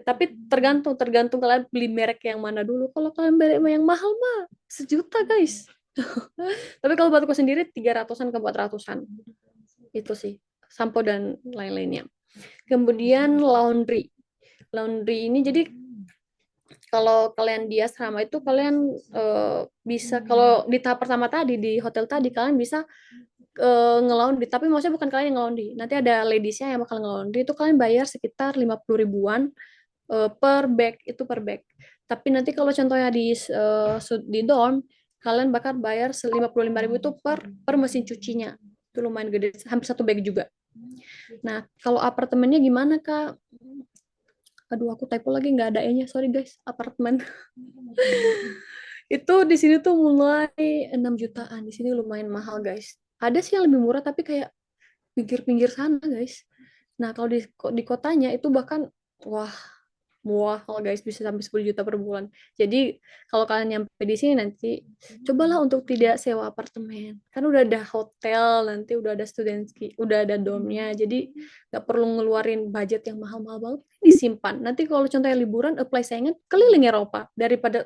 Tapi tergantung tergantung kalian beli merek yang mana dulu. Kalau kalian beli yang mahal mah 1 juta guys. Tapi kalau buat aku sendiri 300-an ke 400-an itu sih, sampo dan lain-lainnya. Kemudian laundry ini jadi kalau kalian di asrama itu kalian bisa, kalau di tahap pertama tadi di hotel tadi kalian bisa nge-laundry, tapi maksudnya bukan kalian yang nge-laundry, nanti ada ladiesnya yang bakal nge-laundry, itu kalian bayar sekitar 50 ribuan per bag, itu per bag. Tapi nanti kalau contohnya di dorm kalian bakal bayar 55.000 itu per mesin cucinya, itu lumayan gede, hampir 1 bag juga. Nah kalau apartemennya gimana kak? Aduh aku typo lagi, nggak ada e-nya, sorry guys. Apartemen itu di sini tuh mulai 6 jutaan, di sini lumayan mahal guys. Ada sih yang lebih murah tapi kayak pinggir-pinggir sana guys. Nah kalau di kotanya itu bahkan wah wah kalau guys bisa sampai 10 juta per bulan. Jadi kalau kalian nyampe di sini nanti cobalah untuk tidak sewa apartemen, kan udah ada hotel, nanti udah ada studentski, udah ada domnya, jadi nggak perlu ngeluarin budget yang mahal-mahal banget, disimpan. Nanti kalau contohnya liburan apply saingan keliling Eropa daripada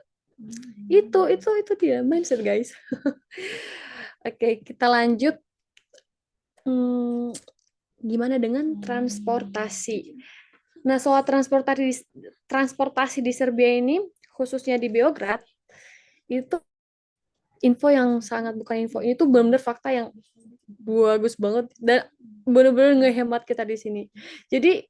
itu dia mindset guys. Oke, kita lanjut. Hmm, gimana dengan transportasi? Nah, soal transportasi di Serbia ini, khususnya di Beograd, itu info yang sangat bukan info, itu benar-benar fakta yang bagus banget dan benar-benar ngehemat kita di sini. Jadi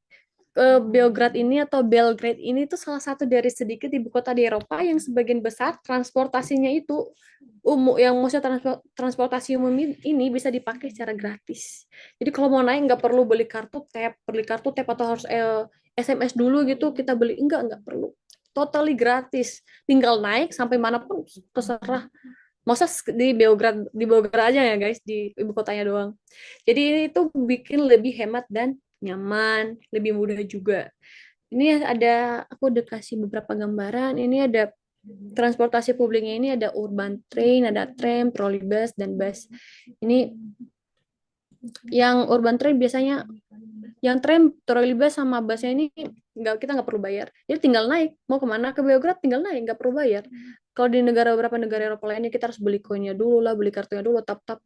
Beograd ini atau Belgrade ini tuh salah satu dari sedikit ibu kota di Eropa yang sebagian besar transportasinya itu umum, yang maksudnya transportasi umum ini bisa dipakai secara gratis. Jadi kalau mau naik nggak perlu beli kartu tap atau harus SMS dulu gitu kita beli, nggak perlu. Totally gratis. Tinggal naik sampai manapun terserah. Masa di Beograd aja ya guys, di ibu kotanya doang. Jadi ini tuh bikin lebih hemat dan nyaman, lebih mudah juga. Ini aku udah kasih beberapa gambaran. Ini ada transportasi publiknya, ini ada urban train, ada tram, trolleybus, dan bus. Ini Yang urban train biasanya, yang tram trolleybus sama busnya ini kita nggak perlu bayar. Jadi tinggal naik, mau kemana ke Beograd tinggal naik, nggak perlu bayar. Kalau di beberapa negara Eropa lainnya kita harus beli koinnya dulu lah, beli kartunya dulu, tap tap.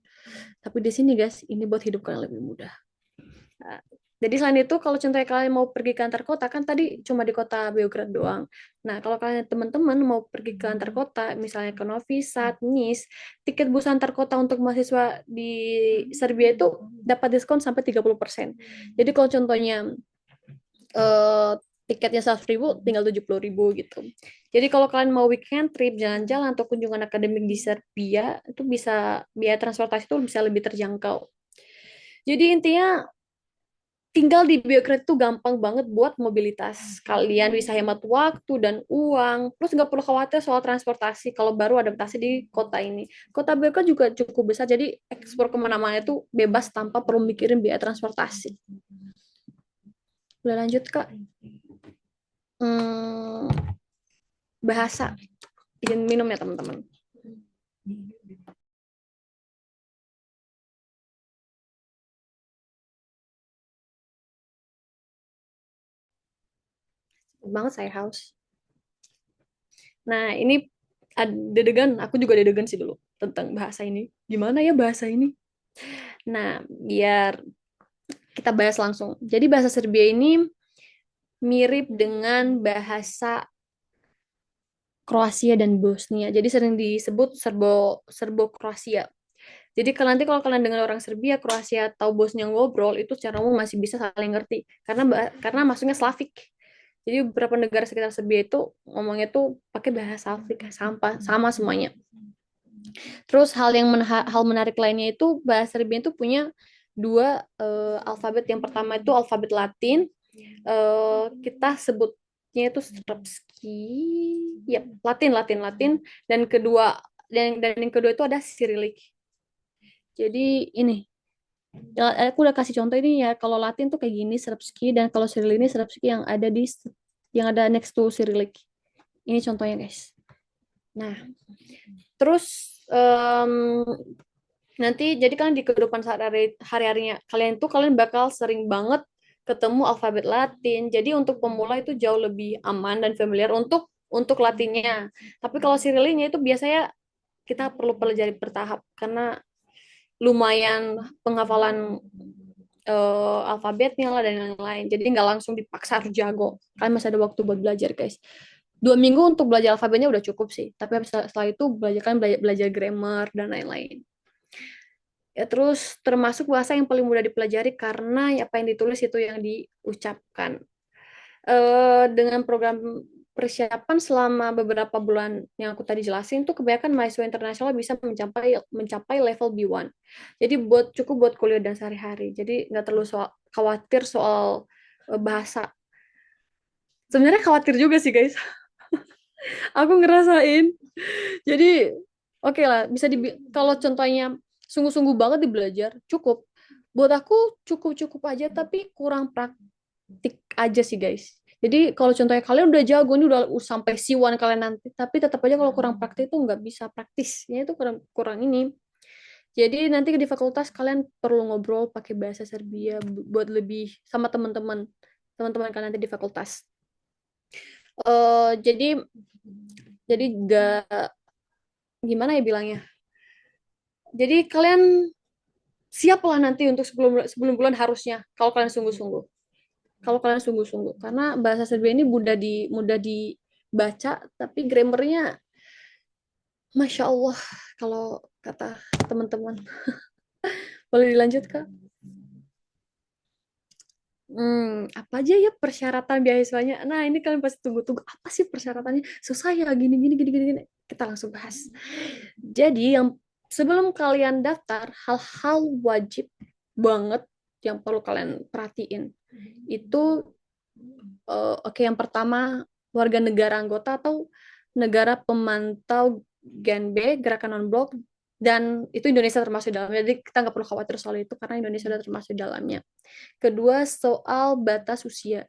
Tapi di sini guys, ini buat hidup kalian lebih mudah. Nah, jadi selain itu, kalau contohnya kalian mau pergi ke antar kota, kan tadi cuma di kota Beograd doang. Nah, kalau kalian teman-teman mau pergi ke antar kota, misalnya ke Novi Sad, Nice, tiket bus antar kota untuk mahasiswa di Serbia itu dapat diskon sampai 30%. Jadi kalau contohnya eh, tiketnya 100.000, tinggal 70.000 gitu. Jadi kalau kalian mau weekend trip, jalan-jalan atau kunjungan akademik di Serbia, itu bisa biaya transportasi itu bisa lebih terjangkau. Jadi intinya tinggal di Biokret tuh gampang banget buat mobilitas. Kalian bisa hemat waktu dan uang. Plus nggak perlu khawatir soal transportasi kalau baru adaptasi di kota ini. Kota Biokret juga cukup besar, jadi ekspor kemana-mana itu bebas tanpa perlu mikirin biaya transportasi. Boleh lanjut, Kak? Hmm, bahasa. Izin minum ya, teman-teman. Banget saya haus. Nah, ini dedegan, aku juga dedegan sih dulu tentang bahasa ini. Gimana ya bahasa ini? Nah, biar kita bahas langsung. Jadi bahasa Serbia ini mirip dengan bahasa Kroasia dan Bosnia. Jadi sering disebut Serbo Kroasia. Jadi kalau nanti kalau kalian dengar orang Serbia, Kroasia atau Bosnia ngobrol itu secara umum masih bisa saling ngerti karena masuknya Slavik. Jadi beberapa negara sekitar Serbia itu ngomongnya tuh pakai bahasa Slavik sama semuanya. Terus hal menarik lainnya itu bahasa Serbia itu punya dua alfabet. Yang pertama itu alfabet Latin, kita sebutnya itu Srpski, ya Latin Latin Latin, dan yang kedua itu ada Cyrillic. Jadi ini aku udah kasih contoh ini ya, kalau Latin tuh kayak gini Srpski, dan kalau Cyrillic ini Srpski yang ada next to Cyrillic. Ini contohnya guys. Nah, terus nanti jadi kan di kehidupan hari-harinya kalian tuh kalian bakal sering banget ketemu alfabet Latin. Jadi untuk pemula itu jauh lebih aman dan familiar untuk Latinnya. Tapi kalau Cyrillicnya itu biasanya kita perlu pelajari bertahap karena lumayan penghafalan alfabetnya lah dan lain-lain. Jadi nggak langsung dipaksa harus jago. Kalian masih ada waktu buat belajar guys. 2 minggu untuk belajar alfabetnya udah cukup sih. Tapi setelah itu belajar grammar dan lain-lain. Ya, terus termasuk bahasa yang paling mudah dipelajari karena apa yang ditulis itu yang diucapkan. Dengan program persiapan selama beberapa bulan yang aku tadi jelasin tuh kebanyakan mahasiswa internasional bisa mencapai level B1. Jadi cukup buat kuliah dan sehari-hari. Jadi nggak terlalu khawatir soal bahasa. Sebenarnya khawatir juga sih guys. Aku ngerasain. Jadi oke lah, kalau contohnya sungguh-sungguh banget di belajar, cukup. Buat aku cukup-cukup aja, tapi kurang praktik aja sih guys. Jadi kalau contohnya kalian udah jago, ini udah sampai C1 kalian nanti, tapi tetap aja kalau kurang praktik itu nggak bisa praktisnya itu kurang kurang ini. Jadi nanti di fakultas kalian perlu ngobrol pakai bahasa Serbia buat lebih sama teman-teman kalian nanti di fakultas. Eh jadi gak gimana ya bilangnya. Jadi kalian siaplah nanti untuk sebelum sebelum bulan harusnya kalau kalian sungguh-sungguh. Kalau kalian sungguh-sungguh karena bahasa Serbia ini mudah dibaca tapi grammarnya Masya Allah kalau kata teman-teman. Boleh dilanjut Kak? Apa aja ya persyaratan beasiswanya? Nah, ini kalian pasti tunggu-tunggu. Apa sih persyaratannya? Susah ya, gini, gini, gini, gini, gini. Kita langsung bahas. Jadi, sebelum kalian daftar, hal-hal wajib banget yang perlu kalian perhatiin. Itu, oke, yang pertama, warga negara anggota atau negara pemantau Gen B, Gerakan Non-Blok, dan itu Indonesia termasuk dalamnya. Jadi kita nggak perlu khawatir soal itu karena Indonesia sudah termasuk dalamnya. Kedua, soal batas usia.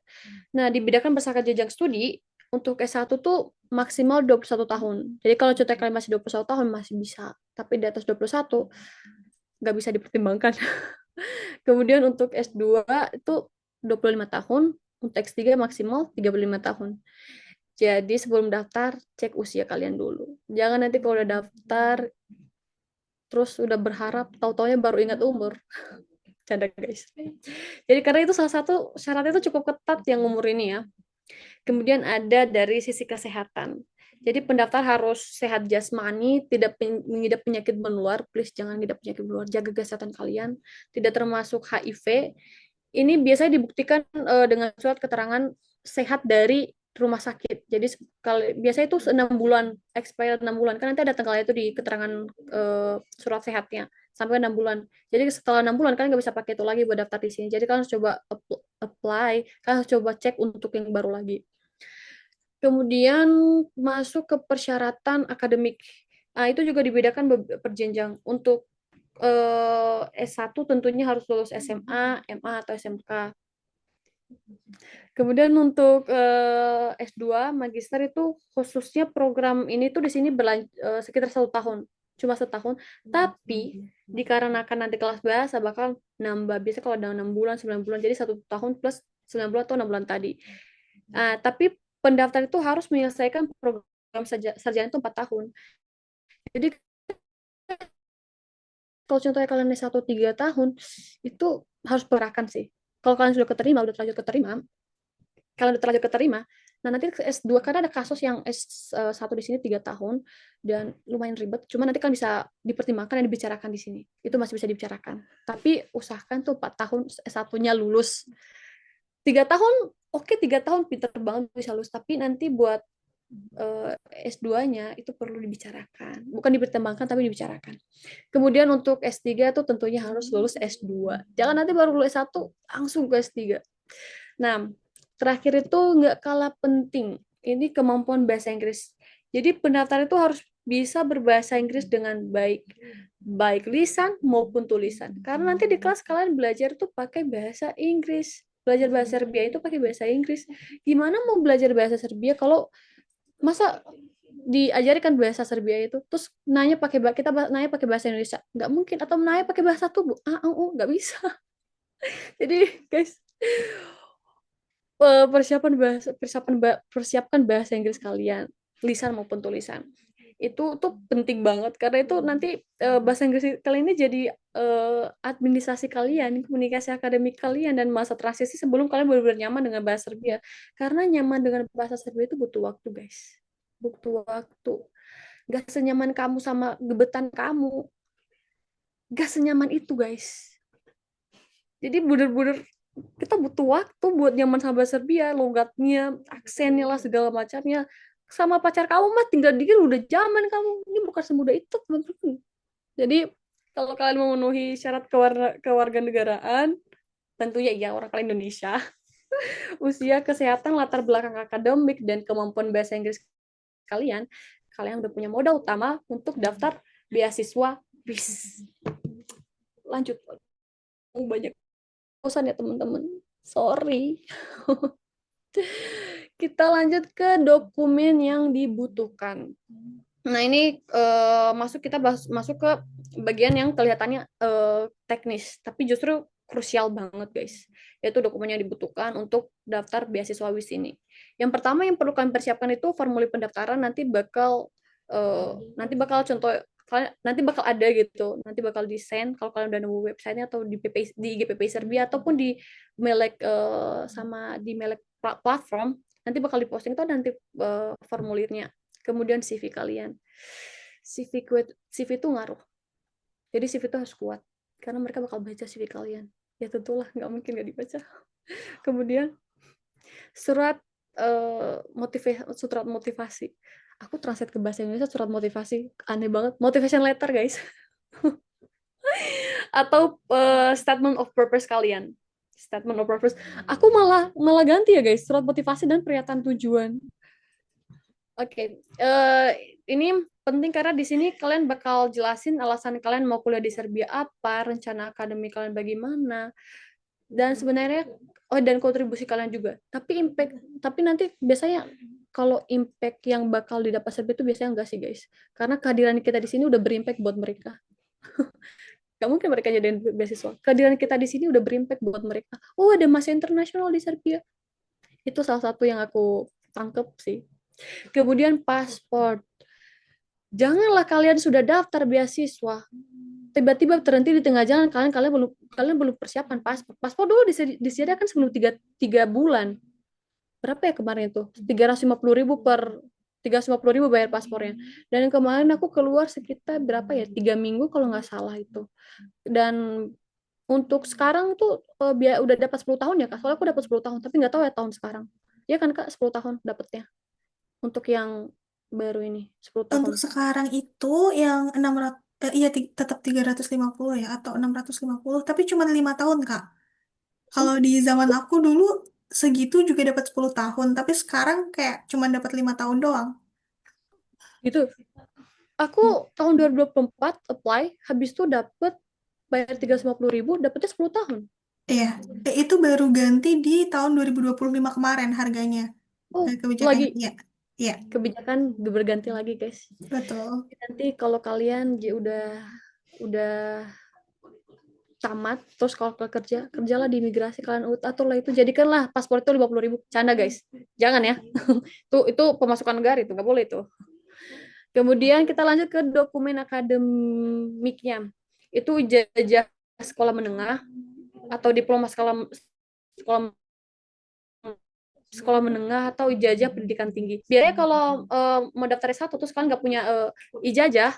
Nah, dibedakan berdasarkan jenjang studi, untuk S1 tuh maksimal 21 tahun. Jadi kalau contohnya kalian masih 21 tahun, masih bisa. Tapi di atas 21, nggak bisa dipertimbangkan. Kemudian untuk S2 itu 25 tahun, untuk S3 maksimal 35 tahun. Jadi sebelum daftar, cek usia kalian dulu. Jangan nanti kalau udah daftar, terus udah berharap, tahu-taunya baru ingat umur. Canda guys. Jadi karena itu salah satu syaratnya itu cukup ketat yang umur ini ya. Kemudian ada dari sisi kesehatan. Jadi pendaftar harus sehat jasmani, tidak mengidap penyakit menular. Please jangan mengidap penyakit menular. Jaga kesehatan kalian. Tidak termasuk HIV. Ini biasanya dibuktikan dengan surat keterangan sehat dari rumah sakit. Jadi biasanya itu 6 bulan, expired 6 bulan. Kan nanti ada tanggalnya itu di keterangan surat sehatnya sampai 6 bulan. Jadi setelah 6 bulan kalian nggak bisa pakai itu lagi buat daftar di sini. Jadi kalian harus coba apply, kalian harus coba cek untuk yang baru lagi. Kemudian masuk ke persyaratan akademik. Nah, itu juga dibedakan berjenjang. Untuk S1 tentunya harus lulus SMA, MA, atau SMK. Kemudian untuk S2, magister itu khususnya program ini tuh di sini sekitar 1 tahun. Cuma setahun. Tapi dikarenakan nanti kelas bahasa bakal nambah. Biasanya kalau ada 6 bulan, 9 bulan, jadi 1 tahun plus 9 bulan atau 6 bulan tadi. Tapi pendaftar itu harus menyelesaikan program sarjana itu 4 tahun. Jadi kalau contohnya kalian S1 3 tahun, itu harus perakan sih. Kalau kalian sudah keterima, udah terlanjur keterima, kalian udah terlanjur keterima, nah nanti S2 karena ada kasus yang S1 di sini 3 tahun dan lumayan ribet. Cuma nanti kan bisa dipertimbangkan dan dibicarakan di sini. Itu masih bisa dibicarakan. Tapi usahakan tuh 4 tahun S1-nya lulus. 3 tahun, oke 3 tahun pinter banget bisa lulus. Tapi nanti buat S2-nya itu perlu dibicarakan. Bukan dipertimbangkan, tapi dibicarakan. Kemudian untuk S3 tuh tentunya harus lulus S2. Jangan nanti baru lulus S1, langsung ke S3. Nah, terakhir itu nggak kalah penting. Ini kemampuan bahasa Inggris. Jadi pendaftar itu harus bisa berbahasa Inggris dengan baik. Baik lisan maupun tulisan. Karena nanti di kelas kalian belajar tuh pakai bahasa Inggris. Belajar bahasa Serbia itu pakai bahasa Inggris. Gimana mau belajar bahasa Serbia kalau masa diajarkan bahasa Serbia itu terus kita nanya pakai bahasa Indonesia nggak mungkin, atau nanya pakai bahasa tubuh nggak bisa. Jadi guys, persiapkan bahasa Inggris kalian, lisan maupun tulisan. Itu tuh penting banget karena itu nanti bahasa Inggris kalian ini jadi administrasi kalian, komunikasi akademik kalian, dan masa transisi sebelum kalian benar-benar nyaman dengan bahasa Serbia. Karena nyaman dengan bahasa Serbia itu butuh waktu, guys. Butuh waktu. Gak senyaman kamu sama gebetan kamu. Gak senyaman itu, guys. Jadi bener-bener kita butuh waktu buat nyaman sama bahasa Serbia, logatnya, aksennya lah, segala macamnya. Sama pacar kamu mah tinggal dikit udah zaman kamu. Ini bukan semudah itu, teman-teman. Jadi kalau kalian memenuhi syarat kewarganegaraan, tentunya iya orang kalian Indonesia. Usia, kesehatan, latar belakang akademik, dan kemampuan bahasa Inggris kalian, kalian udah punya modal utama untuk daftar beasiswa BIS. Lanjut. Banyak bosan ya teman-teman. Sorry. Kita lanjut ke dokumen yang dibutuhkan. Nah, ini masuk ke bagian yang kelihatannya teknis, tapi justru krusial banget, guys. Yaitu dokumen yang dibutuhkan untuk daftar beasiswa WIS ini. Yang pertama yang perlu kalian persiapkan itu formulir pendaftaran. Nanti bakal contoh nanti bakal ada gitu. Nanti bakal desain kalau kalian udah nemu websitenya, atau di GPPI Serbia, ataupun di Melek di Melek platform, nanti bakal diposting tuh nanti formulirnya. Kemudian CV kalian. CV itu ngaruh. Jadi CV itu harus kuat. Karena mereka bakal baca CV kalian. Ya tentulah, nggak mungkin nggak dibaca. Kemudian surat motivasi. Aku translate ke bahasa Indonesia surat motivasi. Aneh banget. Motivation letter, guys. Atau statement of purpose kalian. Statement of purpose. Aku malah ganti ya, guys. Surat motivasi dan pernyataan tujuan. Oke, ini penting karena di sini kalian bakal jelasin alasan kalian mau kuliah di Serbia apa, rencana akademik kalian bagaimana, dan sebenarnya dan kontribusi kalian juga. Tapi nanti biasanya kalau impact yang bakal didapat Serbia itu biasanya enggak sih, guys. Karena kehadiran kita di sini udah berimpact buat mereka. Gak mungkin mereka jadiin beasiswa. Kehadiran kita di sini udah berimpact buat mereka. Oh, ada masa internasional di Serbia. Itu salah satu yang aku tangkep sih. Kemudian paspor. Janganlah kalian sudah daftar beasiswa, tiba-tiba terhenti di tengah jalan, kalian belum persiapan paspor. Paspor dulu disediakan sebelum tiga bulan. Berapa ya kemarin itu? 350.000 per 350.000 bayar paspornya. Dan yang kemarin aku keluar sekitar berapa ya? 3 minggu kalau nggak salah itu. Dan untuk sekarang tuh udah dapat 10 tahun ya Kak. Soalnya aku dapat 10 tahun, tapi nggak tahu ya tahun sekarang. Ya kan Kak, 10 tahun dapatnya. Untuk yang baru ini, 10 Untuk tahun. sekarang itu yang 600, iya tetap 350 ya atau 650, tapi cuma 5 tahun, Kak. Kalau di zaman aku dulu segitu juga dapat 10 tahun, tapi sekarang kayak cuma dapat 5 tahun doang. Gitu. Aku tahun 2024 apply, habis itu dapet bayar 350.000, dapetnya 10 tahun. Iya, itu baru ganti di tahun 2025 kemarin harganya. Oh, Kebijakannya. lagi Iya, iya, kebijakan berganti lagi, guys. betul. Nanti kalau kalian udah tamat, terus kalau kerja, kerjalah di imigrasi, kalian atur lah itu, jadikanlah paspor itu 50.000. Canda, guys. Jangan ya. Itu pemasukan negara, itu nggak boleh itu. Kemudian kita lanjut ke dokumen akademiknya. Itu ijazah sekolah menengah atau diploma sekolah sekolah menengah atau ijazah pendidikan tinggi. Biasanya kalau mau daftar S1 terus kalian nggak punya ijazah,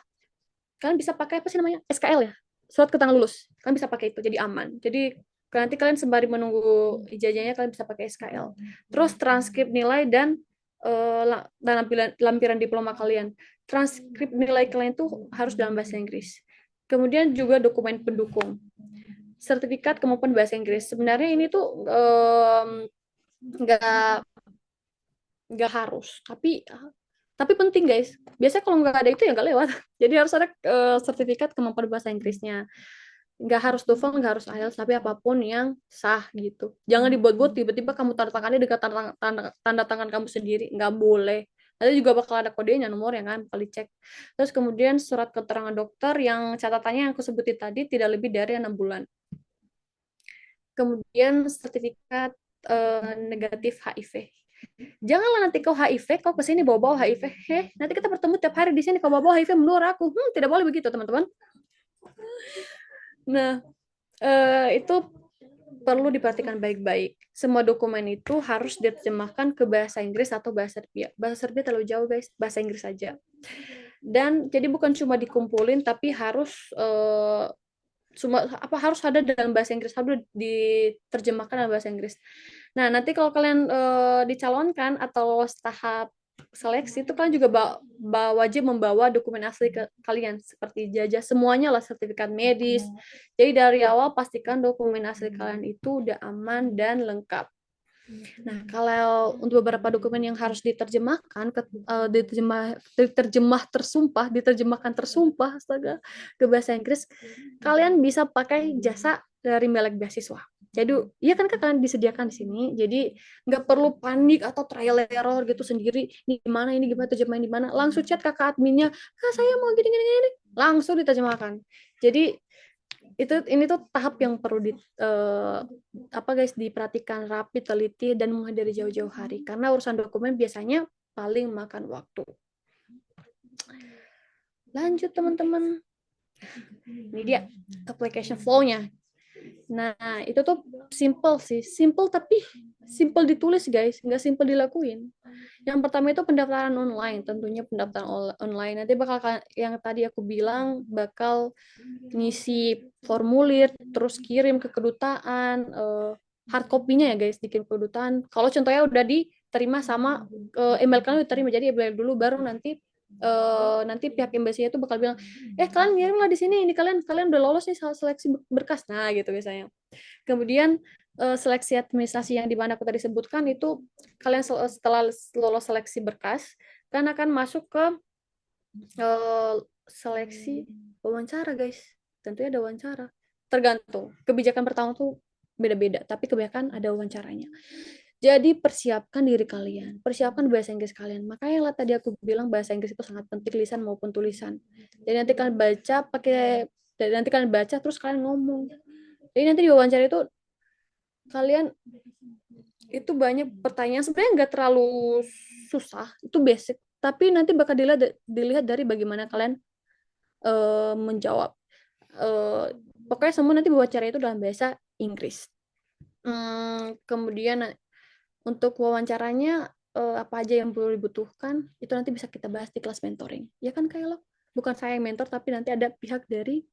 kalian bisa pakai apa sih namanya? SKL ya? Surat keterangan lulus. Kalian bisa pakai itu, jadi aman. Jadi nanti kalian sembari menunggu ijazahnya, kalian bisa pakai SKL. Terus transkrip nilai dan lampiran diploma kalian. Transkrip nilai kalian tuh harus dalam bahasa Inggris. Kemudian juga dokumen pendukung. Sertifikat kemampuan bahasa Inggris. Sebenarnya ini tuh nggak nggak harus, tapi penting guys. Biasanya kalau nggak ada itu ya nggak lewat. Jadi harus ada sertifikat kemampuan bahasa Inggrisnya. Nggak harus TOEFL, nggak harus IELTS, tapi apapun yang sah gitu. Jangan dibuat-buat tiba-tiba kamu tanda tangannya dengan tanda tangan kamu sendiri, nggak boleh. Nanti juga bakal ada kodenya, nomornya kan, kali cek. Terus kemudian surat keterangan dokter yang catatannya yang aku sebutin tadi tidak lebih dari 6 bulan. Kemudian sertifikat negatif HIV. Janganlah nanti kau HIV, kau kesini bawa-bawa HIV. Nanti kita bertemu tiap hari di sini, kau bawa-bawa HIV menular aku. Tidak boleh begitu, teman-teman. Nah, itu perlu diperhatikan baik-baik. Semua dokumen itu harus diterjemahkan ke bahasa Inggris atau bahasa Serbia. Bahasa Serbia terlalu jauh, guys. Bahasa Inggris saja. Dan jadi bukan cuma dikumpulin, tapi harus ada dalam bahasa Inggris, harus diterjemahkan dalam bahasa Inggris. Nah, nanti kalau kalian dicalonkan atau lolos tahap seleksi itu kalian juga wajib membawa dokumen asli ke kalian seperti ijazah, semuanya lah, sertifikat medis. Jadi dari awal pastikan dokumen asli kalian itu udah aman dan lengkap. Nah, kalau untuk beberapa dokumen yang harus diterjemahkan, diterjemahkan tersumpah, astaga, ke bahasa Inggris, kalian bisa pakai jasa dari Melek Beasiswa. Jadi, iya kan kalian disediakan di sini, jadi nggak perlu panik atau trial error gitu sendiri. Ini gimana, ini gimana, terjemahin di mana? Langsung chat kakak adminnya, kak saya mau gini, gini, gini. Langsung diterjemahkan. Jadi ini tuh tahap yang perlu diperhatikan rapi, teliti, dan mulai dari jauh-jauh hari karena urusan dokumen biasanya paling makan waktu. Lanjut teman-teman, ini dia application flow-nya. Nah, itu tuh simple sih, simple tapi simple ditulis guys, nggak simple dilakuin. Yang pertama itu pendaftaran online, tentunya pendaftaran online. Nanti bakal yang tadi aku bilang bakal ngisi formulir, terus kirim ke kedutaan, hard copy-nya ya guys, dikirim ke kedutaan. Kalau contohnya udah diterima sama email kalian diterima, jadi email dulu baru nanti pihak embassy itu bakal bilang, kalian ngirimlah di sini, ini kalian udah lolos nih seleksi berkas, nah gitu biasanya. Kemudian seleksi administrasi yang dimana aku tadi sebutkan itu kalian setelah lolos seleksi berkas, kalian akan masuk ke seleksi wawancara guys. Tentunya ada wawancara. Tergantung. Kebijakan pertama tuh beda-beda, tapi kebanyakan ada wawancaranya. Jadi persiapkan diri kalian, persiapkan bahasa Inggris kalian. Makanya lah tadi aku bilang bahasa Inggris itu sangat penting, lisan maupun tulisan. Jadi nanti kalian baca pakai Jadi nanti kalian baca terus kalian ngomong. Jadi nanti di wawancara itu kalian itu banyak pertanyaan sebenarnya nggak terlalu susah, itu basic. Tapi nanti bakal dilihat dari bagaimana kalian menjawab. Eh, Pokoknya semua nanti wawancara itu dalam bahasa Inggris. Kemudian untuk wawancaranya apa aja yang perlu dibutuhkan itu nanti bisa kita bahas di kelas mentoring. Ya kan kayak lo, bukan saya yang mentor tapi nanti ada pihak dari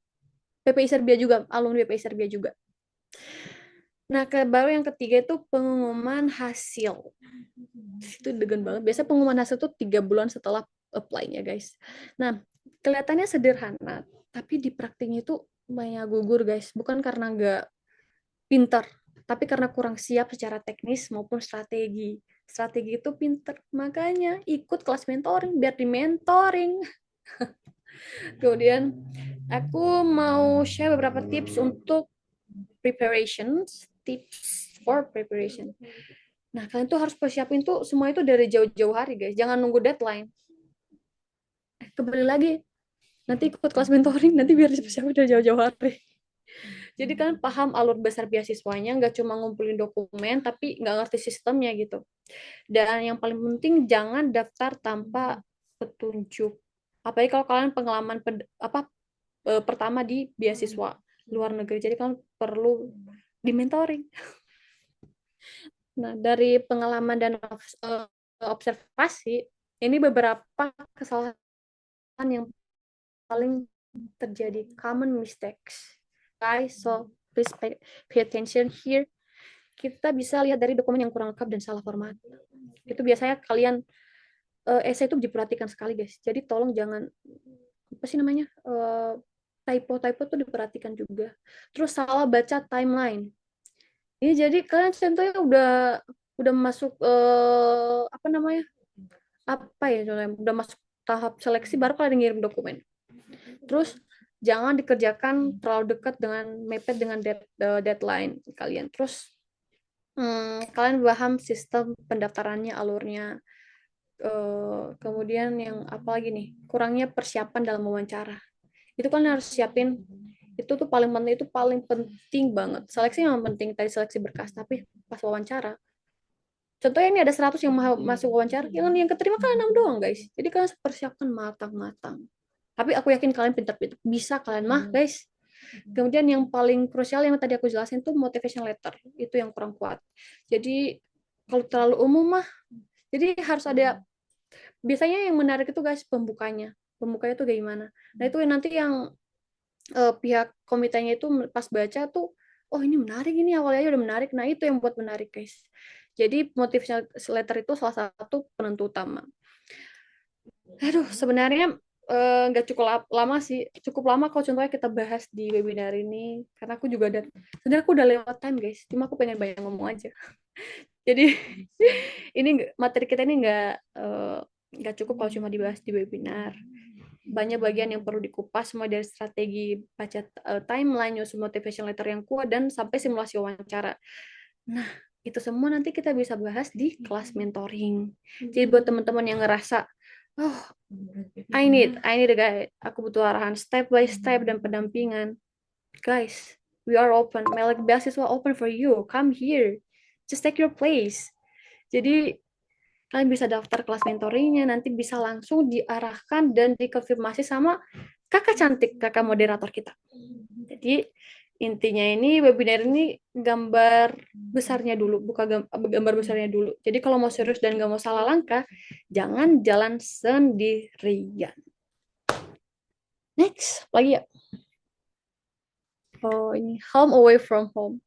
PPI Serbia juga, alumni PPI Serbia juga. Nah, baru yang ketiga itu pengumuman hasil. Itu degen banget. Biasa pengumuman hasil tuh 3 bulan setelah apply-nya, guys. Nah, kelihatannya sederhana, tapi di praktiknya itu banyak gugur, guys. Bukan karena nggak pinter, tapi karena kurang siap secara teknis maupun strategi. Strategi itu pinter, makanya ikut kelas mentoring, biar di mentoring. Kemudian, aku mau share beberapa tips untuk preparations, tips for preparation. Nah, kalian tuh harus persiapin tuh semua itu dari jauh-jauh hari, guys. Jangan nunggu deadline. Kembali lagi, nanti ikut kelas mentoring, nanti biar persiapin dari jauh-jauh hari. Jadi kalian paham alur besar beasiswanya, nggak cuma ngumpulin dokumen, tapi nggak ngerti sistemnya gitu. Dan yang paling penting, jangan daftar tanpa petunjuk. Apalagi kalau kalian pengalaman pertama di beasiswa luar negeri. Jadi kalian perlu di mentoring. Nah, dari pengalaman dan observasi, ini beberapa kesalahan yang paling terjadi, common mistakes. Guys, so please pay attention here. Kita bisa lihat dari dokumen yang kurang lengkap dan salah format. Itu biasanya kalian essay itu diperhatikan sekali, guys. Jadi tolong jangan apa sih namanya? Typo-typo tuh diperhatikan juga. Terus salah baca timeline. Ini jadi kalian contohnya udah masuk apa namanya? Apa ya contohnya? Udah masuk tahap seleksi baru kalian ngirim dokumen. Terus jangan dikerjakan terlalu dekat dengan mepet dengan deadline kalian. Terus kalian paham sistem pendaftarannya, alurnya. Kemudian yang apa lagi nih? Kurangnya persiapan dalam wawancara. Itu kalian harus siapin. Itu paling penting banget. Seleksi memang penting, tadi seleksi berkas, tapi pas wawancara. Contohnya ini ada 100 yang masuk wawancara, yang keterima kan 6 doang, guys. Jadi kalian persiapkan matang-matang. Tapi aku yakin kalian pintar-pintar. Bisa kalian mah, guys. Kemudian yang paling krusial yang tadi aku jelasin tuh motivation letter. Itu yang kurang kuat. Jadi kalau terlalu umum mah, jadi harus ada, biasanya yang menarik itu guys pembukanya. Pembukanya tuh kayak gimana. Nah itu nanti yang pihak komitenya itu pas baca tuh, oh ini menarik, ini awalnya udah menarik. Nah itu yang buat menarik guys. Jadi motivation letter itu salah satu penentu utama. Aduh, sebenarnya nggak cukup lama sih. Cukup lama kalau contohnya kita bahas di webinar ini. Karena aku juga sebenarnya aku udah lewat time guys. Cuma aku pengen banyak ngomong aja. Jadi ini materi kita ini nggak cukup kalau cuma dibahas di webinar. Banyak bagian yang perlu dikupas, semua dari strategi baca timeline, nyusun motivation letter yang kuat, dan sampai simulasi wawancara. Nah, itu semua nanti kita bisa bahas di kelas mentoring. Jadi buat teman-teman yang ngerasa, oh, I need a guide. Aku butuh arahan step by step dan pendampingan. Guys, we are open. Melek beasiswa open for you. Come here. Just take your place. Jadi kalian bisa daftar kelas mentoringnya, nanti bisa langsung diarahkan dan dikonfirmasi sama kakak cantik, kakak moderator kita. Jadi intinya ini webinar ini gambar besarnya dulu, bukan gambar besarnya dulu. Jadi kalau mau serius dan nggak mau salah langkah, jangan jalan sendirian. Next, lagi ya. Oh ini home away from home.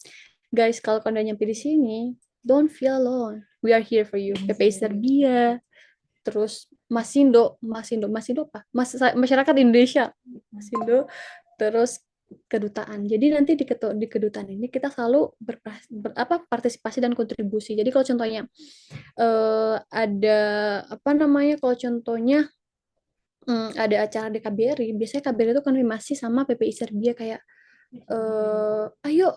Guys, kalau kalian udah nyampe di sini, don't feel alone. We are here for you. PPI Serbia, terus Masindo apa? Masyarakat Indonesia, Masindo, terus kedutaan. Jadi nanti di kedutaan ini kita selalu partisipasi dan kontribusi. Jadi kalau contohnya ada apa namanya? Kalau contohnya ada acara di KBRI, biasanya KBRI itu konfirmasi sama PPI Serbia kayak ayo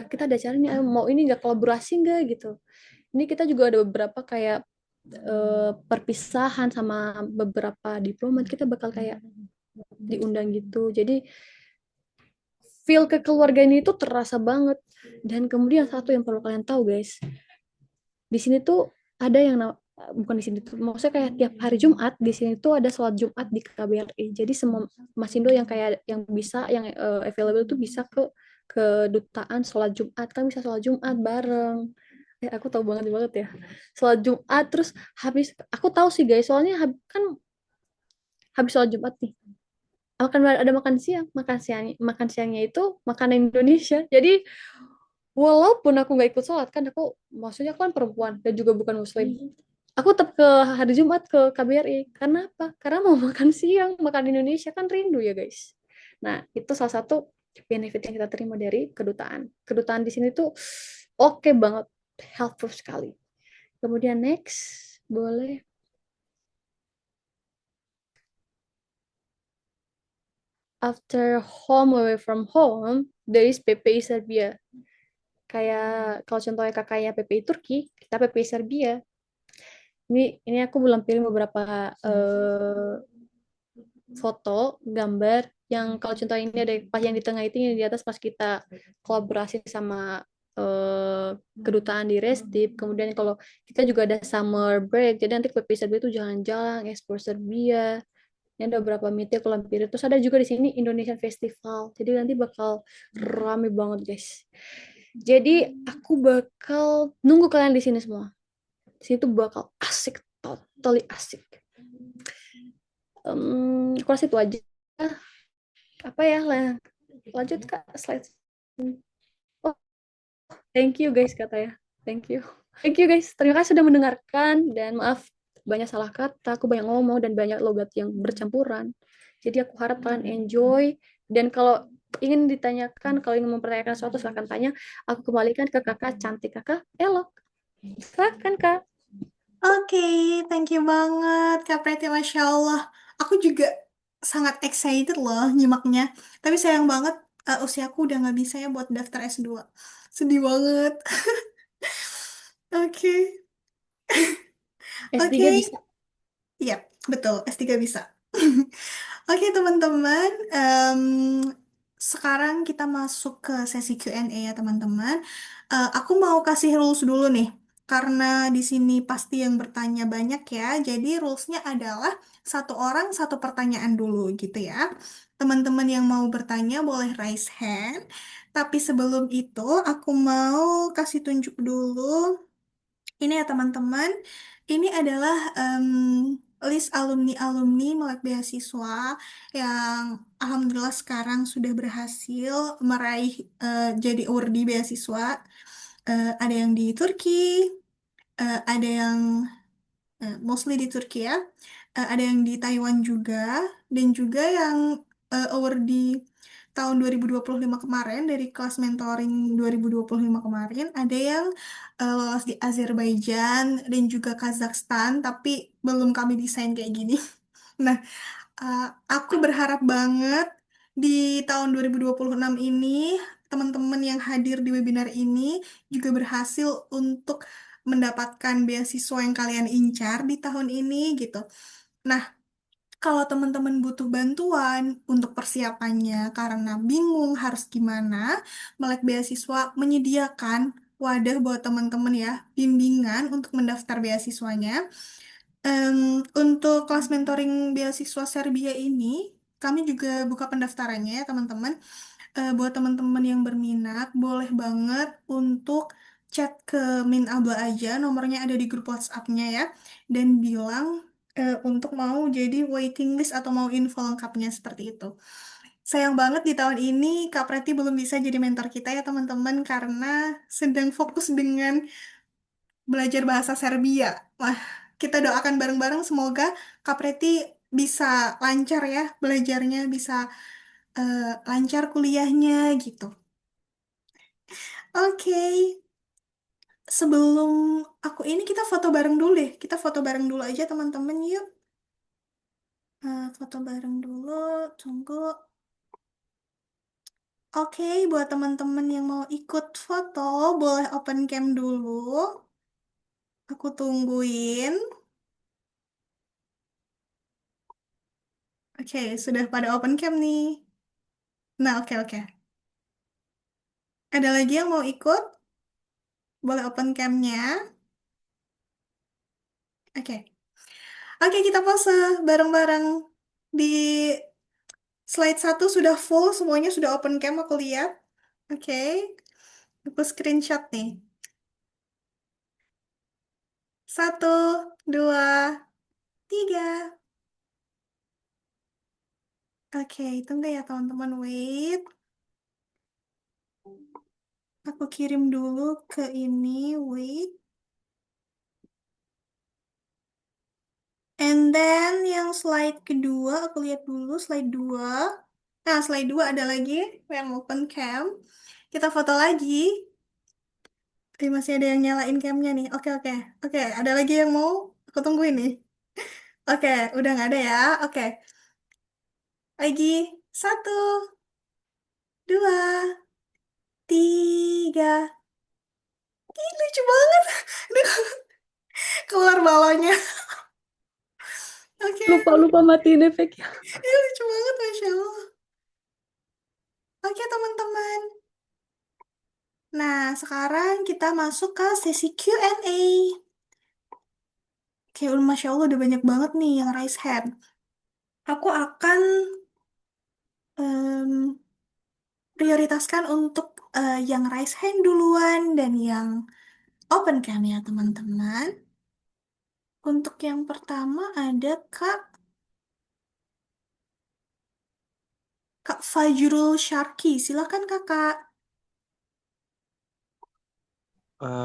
kita ada acara nih, mau ini nggak kolaborasi nggak gitu. Ini kita juga ada beberapa kayak perpisahan sama beberapa diplomat, kita bakal kayak diundang gitu. Jadi feel kekeluargaan ini tuh terasa banget. Dan kemudian satu yang perlu kalian tahu guys, di sini tuh ada yang bukan di sini tuh, maksudnya kayak tiap hari Jumat di sini tuh ada sholat Jumat di KBRI. Jadi semua Masindo yang kayak yang bisa yang available tuh bisa ke kedutaan sholat Jumat, kan bisa sholat Jumat bareng. Aku tahu banget banget ya. Sholat Jumat terus habis aku tahu sih guys, soalnya kan habis sholat Jumat nih ada makan siangnya itu makanan Indonesia. Jadi walaupun aku nggak ikut sholat kan aku maksudnya aku kan perempuan dan juga bukan muslim, aku tetap ke hari Jumat ke KBRI karena apa, karena mau makan siang makan Indonesia kan rindu ya guys. Nah itu salah satu benefit yang kita terima dari kedutaan di sini tuh oke banget, helpful sekali. Kemudian next boleh, after home away from home there is PPI Serbia. Kayak kalau contohnya kakaknya PPI Turki, kita PPI Serbia. Ini aku lampirin beberapa eh, foto, gambar yang kalau contoh ini ada pas yang di tengah itu yang di atas pas kita kolaborasi sama eh, kedutaan di Restip. Kemudian kalau kita juga ada summer break, jadi nanti PPI Serbia itu jalan-jalan, ekspor Serbia. Ini ada beberapa meeting aku lampirin. Terus ada juga di sini Indonesian Festival. Jadi nanti bakal rame banget guys. Jadi aku bakal nunggu kalian di sini semua. Di sini tuh bakal asik, totally asik. Aku rasa itu aja. Apa ya? Lanjut Kak slide. Oh, thank you guys kata ya. Thank you. Thank you guys. Terima kasih sudah mendengarkan dan maaf banyak salah kata, aku banyak ngomong dan banyak logat yang bercampuran. Jadi aku harap kalian enjoy dan kalau ingin ditanyakan, kalau ingin mempertanyakan sesuatu silahkan tanya. Aku kembalikan ke kakak cantik kakak Elok. Silakan kak. Oke, thank you banget Kak Preti, Masya Allah. Aku juga sangat excited loh nyimaknya. Tapi sayang banget, usiaku udah nggak bisa ya buat daftar S2. Sedih banget. Oke, S3 oke. bisa. Iya, betul. S3 bisa. Oke, teman-teman. Sekarang kita masuk ke sesi Q&A ya, teman-teman. Aku mau kasih rules dulu nih. Karena di sini pasti yang bertanya banyak ya. Jadi rulesnya adalah satu orang satu pertanyaan dulu gitu ya. Teman-teman yang mau bertanya boleh raise hand. Tapi sebelum itu aku mau kasih tunjuk dulu ini ya teman-teman, ini adalah list alumni-alumni Melek Beasiswa yang alhamdulillah sekarang sudah berhasil meraih jadi awardee beasiswa. Ada yang di Turki, ada yang mostly di Turki ya. Ada yang di Taiwan juga, dan juga yang award di tahun 2025 kemarin dari kelas mentoring 2025 kemarin, ada yang lolos di Azerbaijan dan juga Kazakhstan, tapi belum kami desain kayak gini. Nah, uh, aku berharap banget di tahun 2026 ini teman-teman yang hadir di webinar ini juga berhasil untuk mendapatkan beasiswa yang kalian incar di tahun ini gitu. Nah, kalau teman-teman butuh bantuan untuk persiapannya karena bingung harus gimana, Melek Beasiswa menyediakan wadah buat teman-teman ya, bimbingan untuk mendaftar beasiswanya. Untuk kelas mentoring beasiswa Serbia ini, kami juga buka pendaftarannya ya teman-teman. Buat teman-teman yang berminat, boleh banget untuk chat ke Min Aba aja, nomornya ada di grup WhatsApp-nya ya, dan bilang untuk mau jadi waiting list atau mau info lengkapnya seperti itu. Sayang banget di tahun ini Kak Preti belum bisa jadi mentor kita ya teman-teman karena sedang fokus dengan belajar bahasa Serbia. Wah, kita doakan bareng-bareng semoga Kak Preti bisa lancar ya belajarnya, bisa lancar kuliahnya gitu. Oke, sebelum aku ini kita foto bareng dulu deh. Kita foto bareng dulu aja teman-teman yuk. Foto bareng dulu, tunggu. Oke, buat teman-teman yang mau ikut foto, boleh open cam dulu. Aku tungguin. Oke, sudah pada open cam nih. Nah, oke, oke. Ada lagi yang mau ikut? Boleh open camnya. Oke. Oke, kita pause bareng-bareng. Di slide satu sudah full, semuanya sudah open cam, aku lihat. Oke, aku screenshot nih. Satu, dua, tiga. Oke, tunggu ya teman-teman. Wait. Aku kirim dulu ke ini. Wait. And then yang slide kedua, aku lihat dulu slide 2. Nah, slide 2 ada lagi yang open cam. Kita foto lagi. Masih ada yang nyalain camnya nih. Oke, oke. Oke, ada lagi yang mau? Aku tungguin nih. Oke, udah nggak ada ya. Oke, lagi. Satu, dua, tiga. Ih, lucu banget. Keluar balonnya. Oke, Lupa-lupa matiin efeknya. ini lucu banget, Masya Allah. Oke, teman-teman. Nah, sekarang kita masuk ke sesi Q&A. Oke, Masya Allah udah banyak banget nih yang raise hand. Aku akan em, prioritaskan untuk yang raise hand duluan dan yang open cam ya, teman-teman. Untuk yang pertama ada Kak Fajrul Syarki. Silakan Kakak.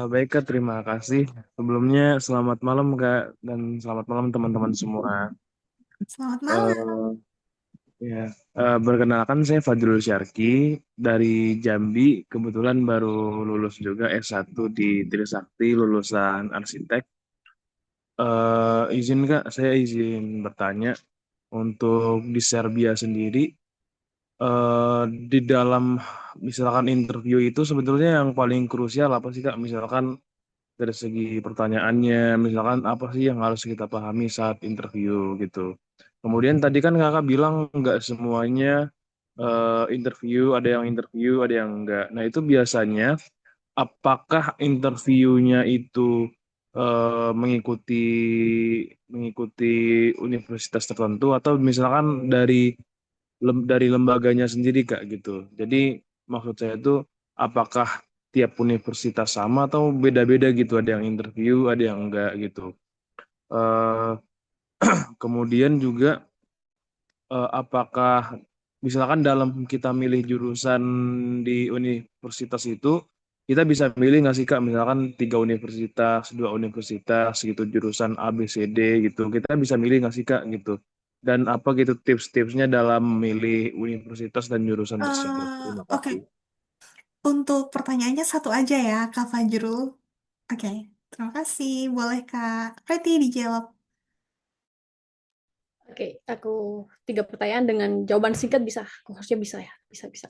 Baik Kak, terima kasih. Sebelumnya selamat malam Kak, dan selamat malam teman-teman semua. Selamat malam. Eh ya, Perkenalkan saya Fadrul Syarki dari Jambi. Kebetulan baru lulus juga S1 di Trisakti, lulusan arsitek. Izin Kak, saya izin bertanya untuk di Serbia sendiri. Di dalam misalkan interview itu sebetulnya yang paling krusial apa sih Kak? Misalkan dari segi pertanyaannya, misalkan apa sih yang harus kita pahami saat interview gitu. Kemudian tadi kan kakak bilang nggak semuanya interview, ada yang enggak. Nah itu biasanya apakah interviewnya itu mengikuti mengikuti universitas tertentu atau misalkan dari lembaganya sendiri Kak gitu. Jadi maksud saya itu apakah tiap universitas sama atau beda-beda gitu, ada yang interview, ada yang enggak gitu. Eh Kemudian juga apakah misalkan dalam kita milih jurusan di universitas itu kita bisa milih nggak sih Kak, misalkan 3 universitas, 2 universitas gitu, jurusan A, B, C, D gitu. Kita bisa milih nggak sih Kak gitu. Dan apa gitu tips-tipsnya dalam memilih universitas dan jurusan tersebut. Terima Oke, kasih. untuk pertanyaannya satu aja ya, Kak Fajrul. Oke, terima kasih. Boleh Kak Preti dijawab. Oke, aku 3 pertanyaan dengan jawaban singkat bisa. Aku harusnya bisa ya, bisa.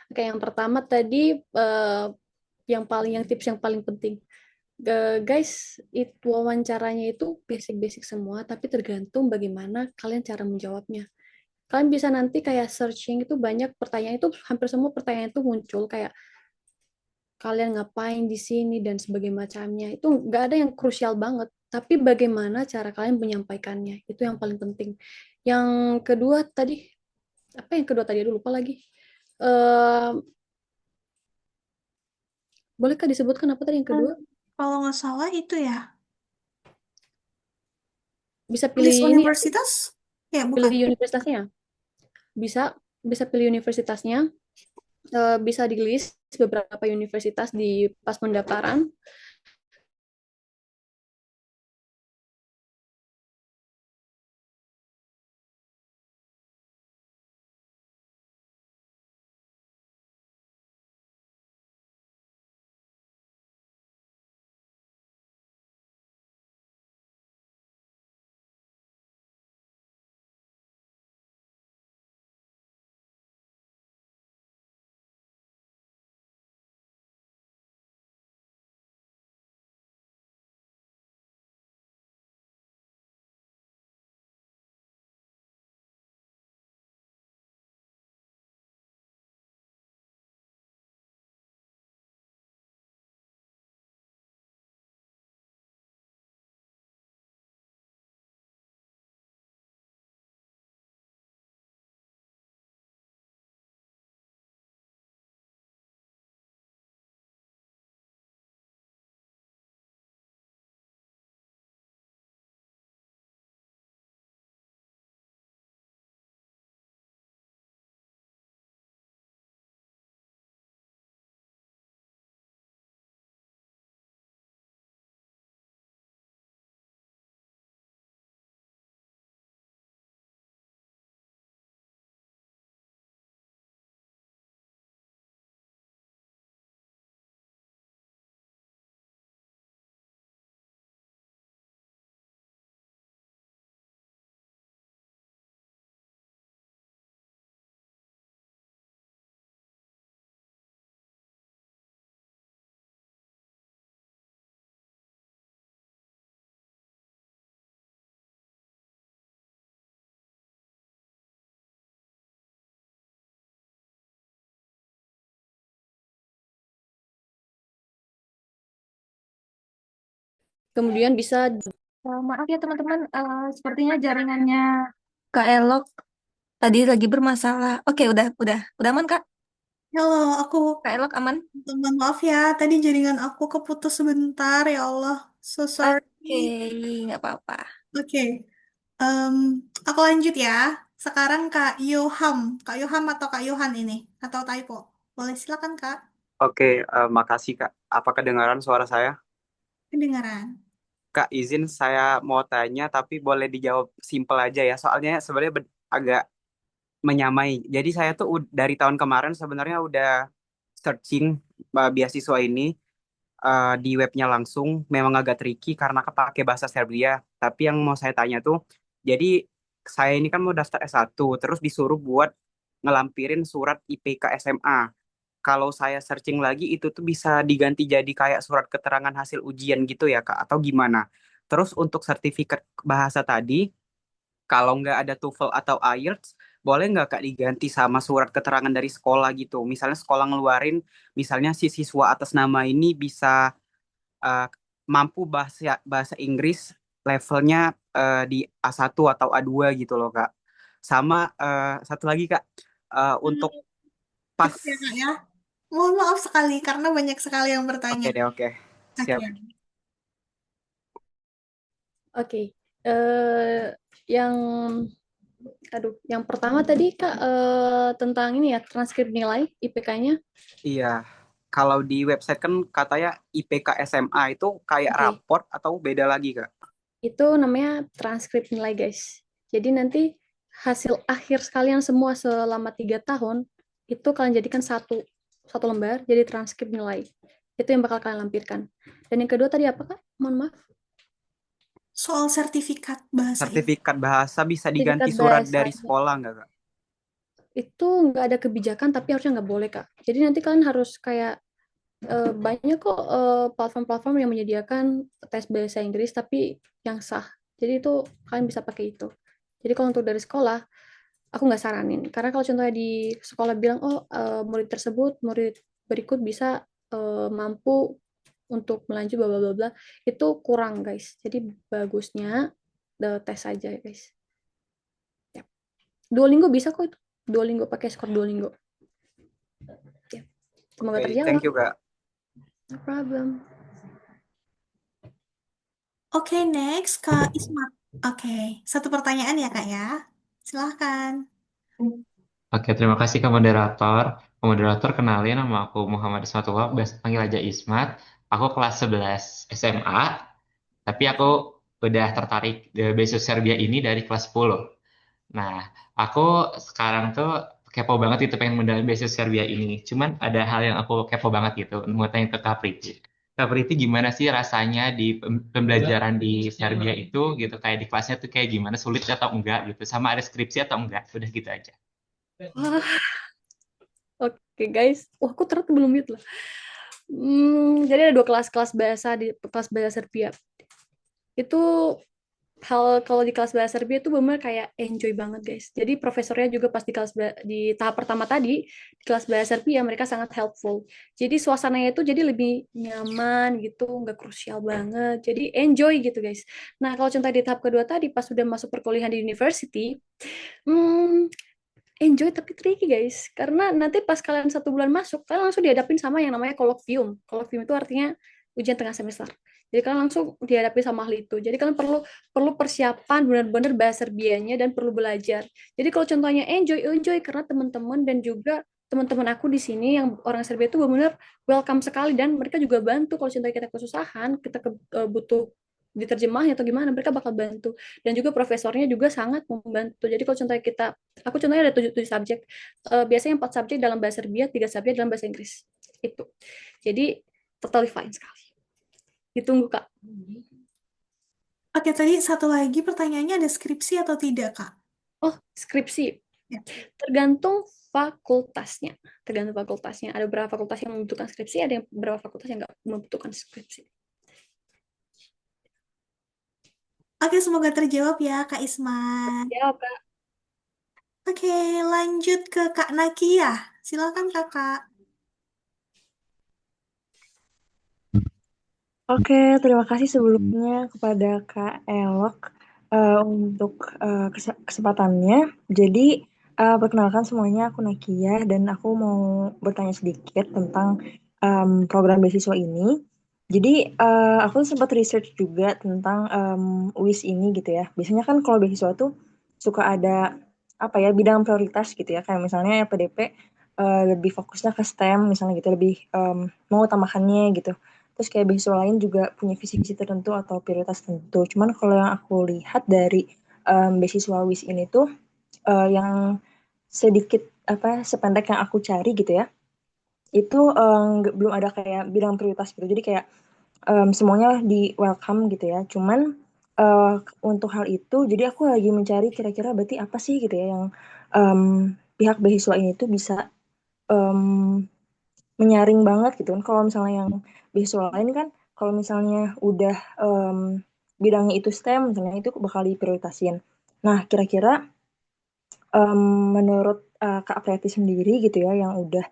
Oke, yang pertama tadi yang tips yang paling penting. Guys, itu wawancaranya itu basic-basic semua, tapi tergantung bagaimana kalian cara menjawabnya. Kalian bisa nanti kayak searching itu banyak pertanyaan itu hampir semua pertanyaan itu muncul kayak kalian ngapain di sini dan sebagainya macamnya. Itu nggak ada yang krusial banget, tapi bagaimana cara kalian menyampaikannya itu yang paling penting. Yang kedua tadi apa yang kedua tadi? Aduh, lupa lagi. Eh, Bolehkah disebutkan apa tadi yang Hmm, kedua? Kalau nggak salah itu ya, Bisa pilih list ini, universitas? Ya, pilih bukan. universitasnya. Bisa bisa pilih universitasnya. Bisa di list beberapa universitas di pas pendaftaran. Kemudian bisa Maaf ya teman-teman, sepertinya jaringannya Kak Elok tadi lagi bermasalah. Oke, udah aman Kak? Halo, aku Kak Elok aman? teman maaf ya, tadi jaringan aku keputus sebentar, ya Allah. So sorry. Oke, nggak apa-apa. Oke, em, aku lanjut ya. Sekarang Kak Yoham atau Kak Yohan ini, atau typo. Boleh silakan Kak, Oke, makasih Kak. Apa kedengaran suara saya? kedengaran. Kak, izin saya mau tanya, tapi boleh dijawab simpel aja ya. Soalnya sebenarnya agak menyamai. Jadi saya tuh dari tahun kemarin sebenarnya udah searching beasiswa ini di webnya langsung. Memang agak tricky karena kepake bahasa Serbia. Tapi yang mau saya tanya tuh, jadi saya ini kan mau daftar S1, terus disuruh buat ngelampirin surat IPK SMA. Kalau saya searching lagi itu tuh bisa diganti jadi kayak surat keterangan hasil ujian gitu ya Kak, atau gimana? Terus untuk sertifikat bahasa tadi, kalau nggak ada TOEFL atau IELTS, boleh nggak Kak diganti sama surat keterangan dari sekolah gitu? Misalnya sekolah ngeluarin, misalnya si siswa atas nama ini bisa eh, mampu bahasa bahasa Inggris levelnya di A1 atau A2 gitu loh Kak. Sama satu lagi Kak, Hmm, untuk pas. Cukup ya Kak ya. Mohon maaf sekali karena banyak sekali yang bertanya. Oke deh, oke. Oke. Siap. oke. Yang yang pertama tadi Kak tentang ini ya transkrip nilai IPK-nya. Iya, kalau di website kan katanya IPK SMA itu kayak Oke, raport atau beda lagi, Kak? itu namanya transkrip nilai guys. Jadi nanti hasil akhir sekalian semua selama 3 tahun itu kalian jadikan satu satu lembar jadi transkrip nilai. Itu yang bakal kalian lampirkan. Dan yang kedua tadi apa Kak? Mohon maaf. Soal sertifikat bahasa Inggris. Sertifikat bahasa bisa diganti Sertifikat surat bahasa dari sekolah nggak, Kak? itu nggak ada kebijakan tapi harusnya nggak boleh Kak. Jadi nanti kalian harus kayak banyak kok platform-platform yang menyediakan tes bahasa Inggris tapi yang sah. Jadi itu kalian bisa pakai itu. Jadi kalau untuk dari sekolah, aku nggak saranin. Karena kalau contohnya di sekolah bilang, oh murid tersebut, murid berikut bisa mampu untuk melanjut bla bla bla bla, itu kurang guys. Jadi bagusnya tes saja guys. Ya. Duolingo bisa kok itu. Duolingo pakai skor Duolingo. Ya. Semoga Oke, thank terjawab. you, Kak. No problem. Oke, next Kak Ismat. Oke, satu pertanyaan ya Kak ya. Silahkan. Oke, terima kasih ke moderator. Ke moderator, kenalin nama aku Muhammad Ismatullah, biasa panggil aja Ismat. Aku kelas 11 SMA, tapi aku udah tertarik di beasiswa Serbia ini dari kelas 10. Nah, aku sekarang tuh kepo banget itu pengen mendalami beasiswa Serbia ini. Cuman ada hal yang aku kepo banget gitu, mau tanya ke Kak Priti. Kak Priti, gimana sih rasanya di pembelajaran di Serbia itu gitu, kayak di kelasnya tuh kayak gimana, sulit atau enggak gitu, sama ada skripsi atau enggak, udah gitu aja. Wah, oke guys. Wah, aku ternyata belum mute lah. Jadi ada dua kelas-kelas bahasa di kelas bahasa Serbia. Itu kalau di kelas bahasa Serbia itu benar kayak enjoy banget guys. Jadi profesornya juga pas di di tahap pertama tadi di kelas bahasa Serbia mereka sangat helpful. Jadi suasananya itu jadi lebih nyaman gitu, nggak krusial banget. Jadi enjoy gitu guys. Nah kalau contoh di tahap kedua tadi pas sudah masuk perkuliahan di university, hmm, enjoy tapi tricky guys. Karena nanti pas kalian 1 bulan masuk, kalian langsung dihadapin sama yang namanya kolokvium. Kolokvium itu artinya ujian tengah semester. Jadi kalian langsung dihadapi sama hal itu. Jadi kalian perlu perlu persiapan benar-benar bahasa Serbianya dan perlu belajar. Jadi kalau contohnya enjoy, enjoy karena teman-teman dan juga teman-teman aku di sini yang orang Serbia itu benar-benar welcome sekali dan mereka juga bantu kalau contohnya kita kesusahan, kita butuh diterjemahnya atau gimana, mereka bakal bantu. Dan juga profesornya juga sangat membantu. Jadi kalau contohnya aku contohnya ada tujuh subjek, biasanya 4 subjek dalam bahasa Serbia, 3 subjek dalam bahasa Inggris. Itu. Jadi totally fine sekali. Ditunggu Kak. Oke, tadi satu lagi pertanyaannya ada skripsi atau tidak Kak? Oh, skripsi. Ya. Tergantung fakultasnya. Tergantung fakultasnya. Ada beberapa fakultas yang membutuhkan skripsi, ada yang beberapa fakultas yang nggak membutuhkan skripsi. Oke, semoga terjawab ya Kak Ismat. Ya, Kak. Oke, lanjut ke Kak Nakia. Silakan Kakak. Oke, terima kasih sebelumnya kepada Kak Elok untuk kesempatannya. Jadi, perkenalkan semuanya, aku Nakia dan aku mau bertanya sedikit tentang program beasiswa ini. Jadi, aku sempat research juga tentang WIS ini gitu ya. Biasanya kan kalau beasiswa tuh suka ada apa ya bidang prioritas gitu ya. Kayak misalnya PDP lebih fokusnya ke STEM misalnya gitu, lebih mengutamakannya gitu. Terus kayak beasiswa lain juga punya visi-visi tertentu atau prioritas tertentu. Cuman kalau yang aku lihat dari beasiswa WIS ini tuh yang sedikit apa sependek yang aku cari gitu ya, itu belum ada kayak bidang prioritas gitu. Jadi kayak semuanya di welcome gitu ya. Cuman untuk hal itu, jadi aku lagi mencari kira-kira berarti apa sih gitu ya yang em, pihak beasiswa ini tuh bisa em, menyaring banget gitu kan. Kalau misalnya yang beasiswa lain kan, kalau misalnya udah em, bidangnya itu STEM, misalnya itu bakal diprioritasin. Nah, kira-kira em, menurut Kak Preti sendiri gitu ya, yang udah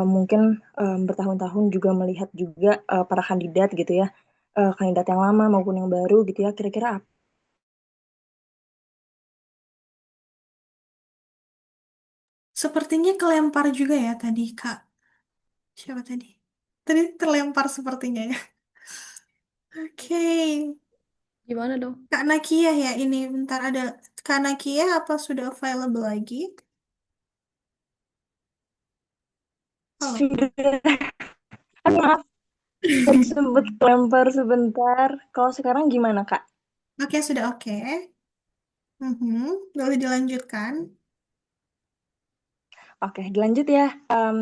mungkin bertahun-tahun juga melihat juga para kandidat gitu ya, kandidat yang lama maupun yang baru gitu ya, kira-kira apa? Sepertinya kelempar juga ya tadi, Kak. Siapa tadi? Tadi terlempar sepertinya ya. Oke. Gimana dong? Kak Nakia ya ini. Bentar ada Kak Nakia apa sudah available lagi? Halo. Sudah, maaf, tadi sempat lempar sebentar. Kalau sekarang gimana, Kak? Oke, sudah oke. Boleh dilanjutkan. Oke, dilanjut ya.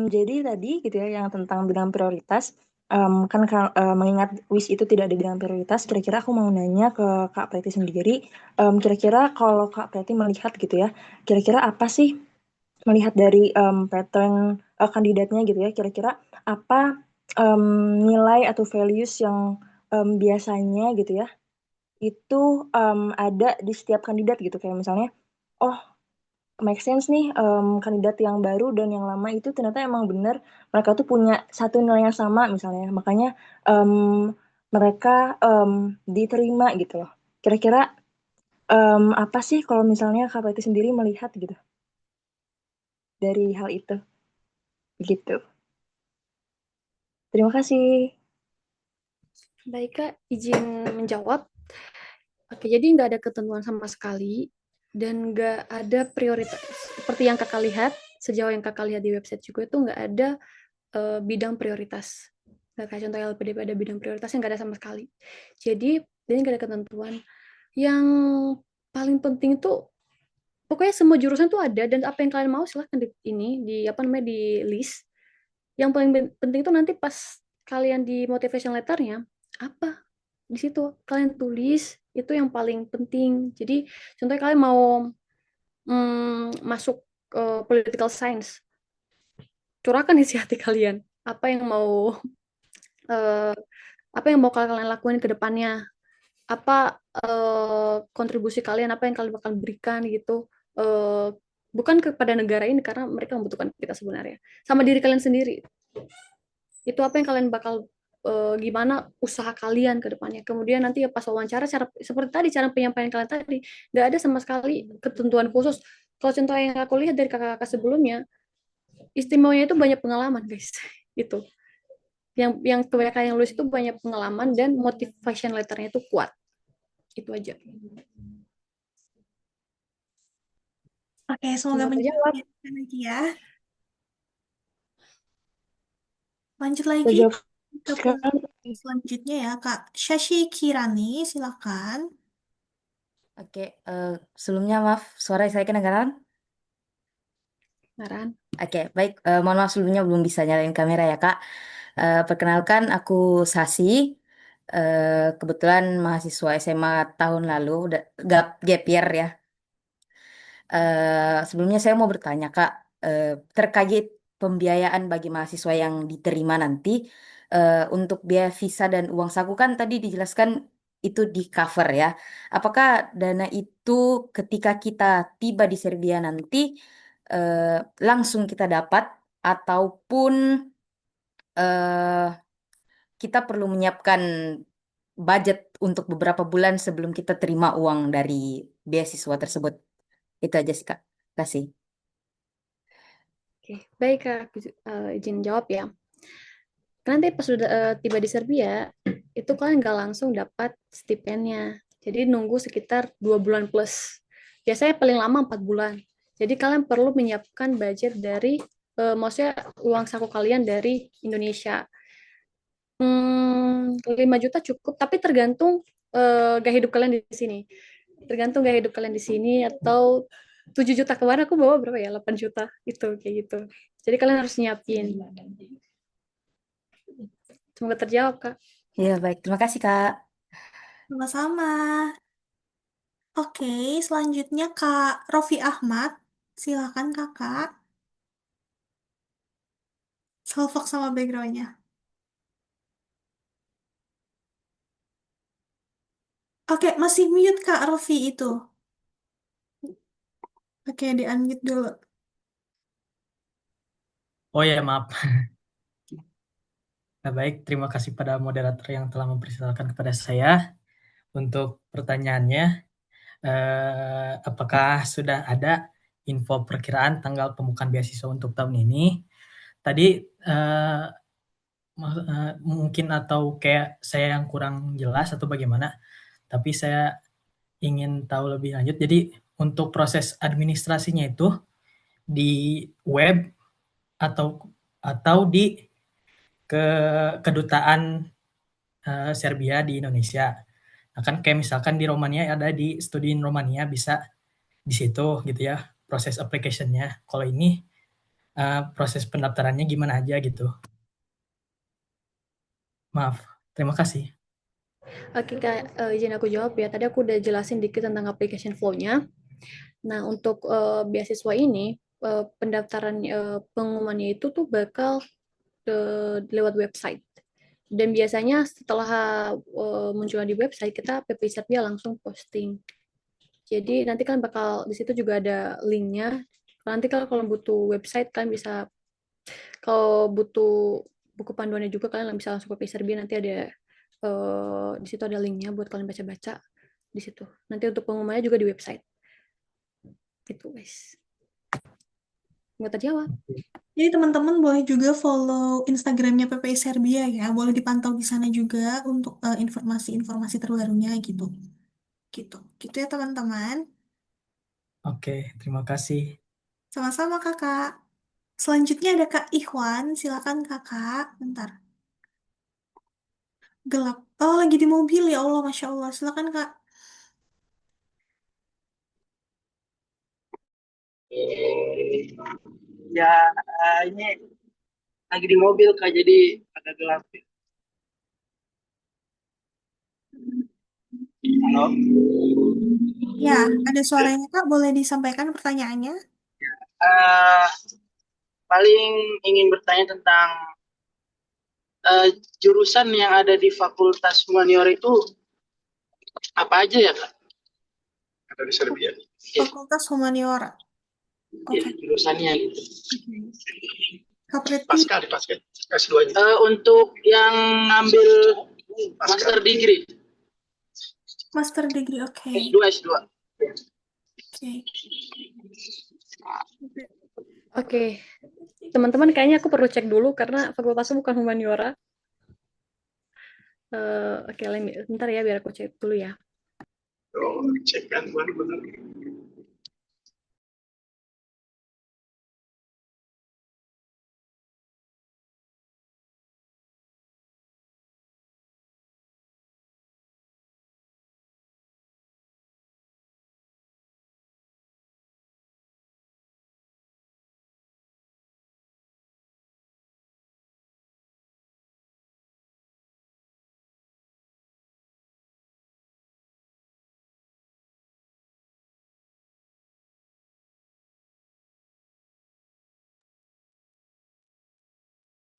Jadi tadi gitu ya yang tentang bidang prioritas. Kan mengingat WIS itu tidak ada bidang prioritas, kira-kira aku mau nanya ke Kak Preti sendiri. Kira-kira kalau Kak Preti melihat gitu ya, kira-kira apa sih melihat dari pattern kandidatnya gitu ya, kira-kira apa nilai atau values yang biasanya gitu ya, itu ada di setiap kandidat gitu. Kayak misalnya, oh make sense nih kandidat yang baru dan yang lama itu ternyata emang benar mereka tuh punya satu nilai yang sama misalnya makanya em, mereka diterima gitu loh. Kira-kira apa sih kalau misalnya KPT sendiri melihat gitu dari hal itu gitu. Terima kasih. Baik, Kak, izin menjawab. Oke, jadi nggak ada ketentuan sama sekali dan nggak ada prioritas. Seperti yang kakak lihat, sejauh yang kakak lihat di website juga itu nggak ada bidang prioritas. Nggak kayak contoh LPDP ada bidang prioritasnya nggak ada sama sekali. Jadi, ini nggak ada ketentuan. Yang paling penting itu pokoknya semua jurusan tuh ada dan apa yang kalian mau silahkan di apa namanya di list. Yang paling penting itu nanti pas kalian di motivation letternya apa di situ kalian tulis itu yang paling penting. Jadi contohnya kalian mau masuk political science, curahkan isi hati kalian. Eh, apa yang mau kalian lakuin ke depannya, apa kontribusi kalian, apa yang kalian bakal berikan gitu. Eh, Bukan kepada negara ini karena mereka membutuhkan kita sebenarnya, sama diri kalian sendiri. Itu apa yang kalian bakal gimana usaha kalian ke depannya. Kemudian nanti ya pas wawancara cara seperti tadi cara penyampaian kalian tadi nggak ada sama sekali ketentuan khusus. Kalau contoh yang aku lihat dari kakak-kakak sebelumnya, istimewanya itu banyak pengalaman, guys. Itu. Yang kebanyakan yang lulus itu banyak pengalaman dan motivation letternya itu kuat. Itu aja. Oke, semoga Semoga menjawab jawab. ya, Kak Nakia. Lanjut Saya lagi jawab ke sekarang. penanya selanjutnya ya, Kak Shashi Kirani, silakan. Oke, sebelumnya maaf, suara saya kedengaran? Naran. Oke, baik. Mohon maaf sebelumnya belum bisa nyalain kamera ya, Kak. Perkenalkan, aku Sasi. Kebetulan mahasiswa SMA tahun lalu, udah gap year ya. Sebelumnya saya mau bertanya, Kak, terkait pembiayaan bagi mahasiswa yang diterima nanti untuk biaya visa dan uang saku kan tadi dijelaskan itu di cover ya. Apakah dana itu ketika kita tiba di Serbia nanti eh, langsung kita dapat ataupun eh, kita perlu menyiapkan budget untuk beberapa bulan sebelum kita terima uang dari beasiswa tersebut. Itu aja sih Kak. Kasih. Oke, baik Kak, aku izin jawab ya. Nanti pas sudah tiba di Serbia, itu kalian nggak langsung dapat stipennya. Jadi nunggu sekitar 2 bulan plus. Biasanya paling lama 4 bulan. Jadi kalian perlu menyiapkan budget dari, maksudnya uang saku kalian dari Indonesia. 5 juta cukup, tapi tergantung gaya hidup kalian di sini. Tergantung gaya hidup kalian di sini, atau 7 juta kemarin aku bawa berapa ya? 8 juta itu kayak gitu. Jadi kalian harus nyiapin. Semoga terjawab, Kak. Ya, baik. Terima kasih Kak. Sama-sama. Oke, selanjutnya Kak Rofi Ahmad. Silakan Kakak. Salfok sama backgroundnya. Oke, masih mute Kak Rofi itu. Oke, di-unmute dulu. Oh ya, maaf. Nah, baik, terima kasih pada moderator yang telah mempersilahkan kepada saya untuk pertanyaannya. Apakah sudah ada info perkiraan tanggal pembukaan beasiswa untuk tahun ini? Tadi eh, mungkin atau kayak saya yang kurang jelas atau bagaimana, tapi saya ingin tahu lebih lanjut. Jadi untuk proses administrasinya itu di web atau di ke kedutaan Serbia di Indonesia. Nah, kan kayak misalkan di Romania ada di studi in Romania bisa di situ gitu ya proses application-nya. Kalau ini proses pendaftarannya gimana aja gitu. Maaf, terima kasih. Oke, Kak, izin aku jawab ya. Tadi aku udah jelasin dikit tentang application flow-nya. Nah, untuk beasiswa ini, pendaftaran pengumumannya itu tuh bakal lewat website. Dan biasanya setelah munculnya di website, kita PPI Serbia langsung posting. Jadi nanti kan bakal di situ juga ada linknya. Nanti kalau butuh website, kalian bisa, kalau butuh buku panduannya juga, kalian bisa langsung ke PPI Serbia. Nanti ada di situ ada linknya buat kalian baca-baca di situ. Nanti untuk pengumumannya juga di website. Itu guys. Nggak terjawab. Jadi teman-teman boleh juga follow Instagramnya PPI Serbia ya. Boleh dipantau di sana juga untuk informasi-informasi terbarunya gitu. Gitu. Gitu ya teman-teman. Oke, terima kasih. Sama-sama Kakak. Selanjutnya ada Kak Ikhwan. Silakan Kakak. Bentar. Gelap. Oh, lagi di mobil ya Allah, Masya Allah. Silakan Kak. Ya, ini lagi di mobil Kak, jadi agak gelap. Halo. Ya, ada suaranya Kak. Boleh disampaikan pertanyaannya? Eh, paling ingin bertanya tentang jurusan yang ada di Fakultas Humaniora itu apa aja ya Kak? Ada di Serbia. Fakultas Humaniora. Ya, Oke. jurusannya gitu. Kak Preti, Pasca S2 nya. Untuk yang ngambil master degree, Master Degree. Oke. S2. Oke. Oke, teman-teman kayaknya aku perlu cek dulu karena fakultasnya bukan humaniora. Oke, bentar ya biar aku cek dulu ya. Oh, cek kan benar.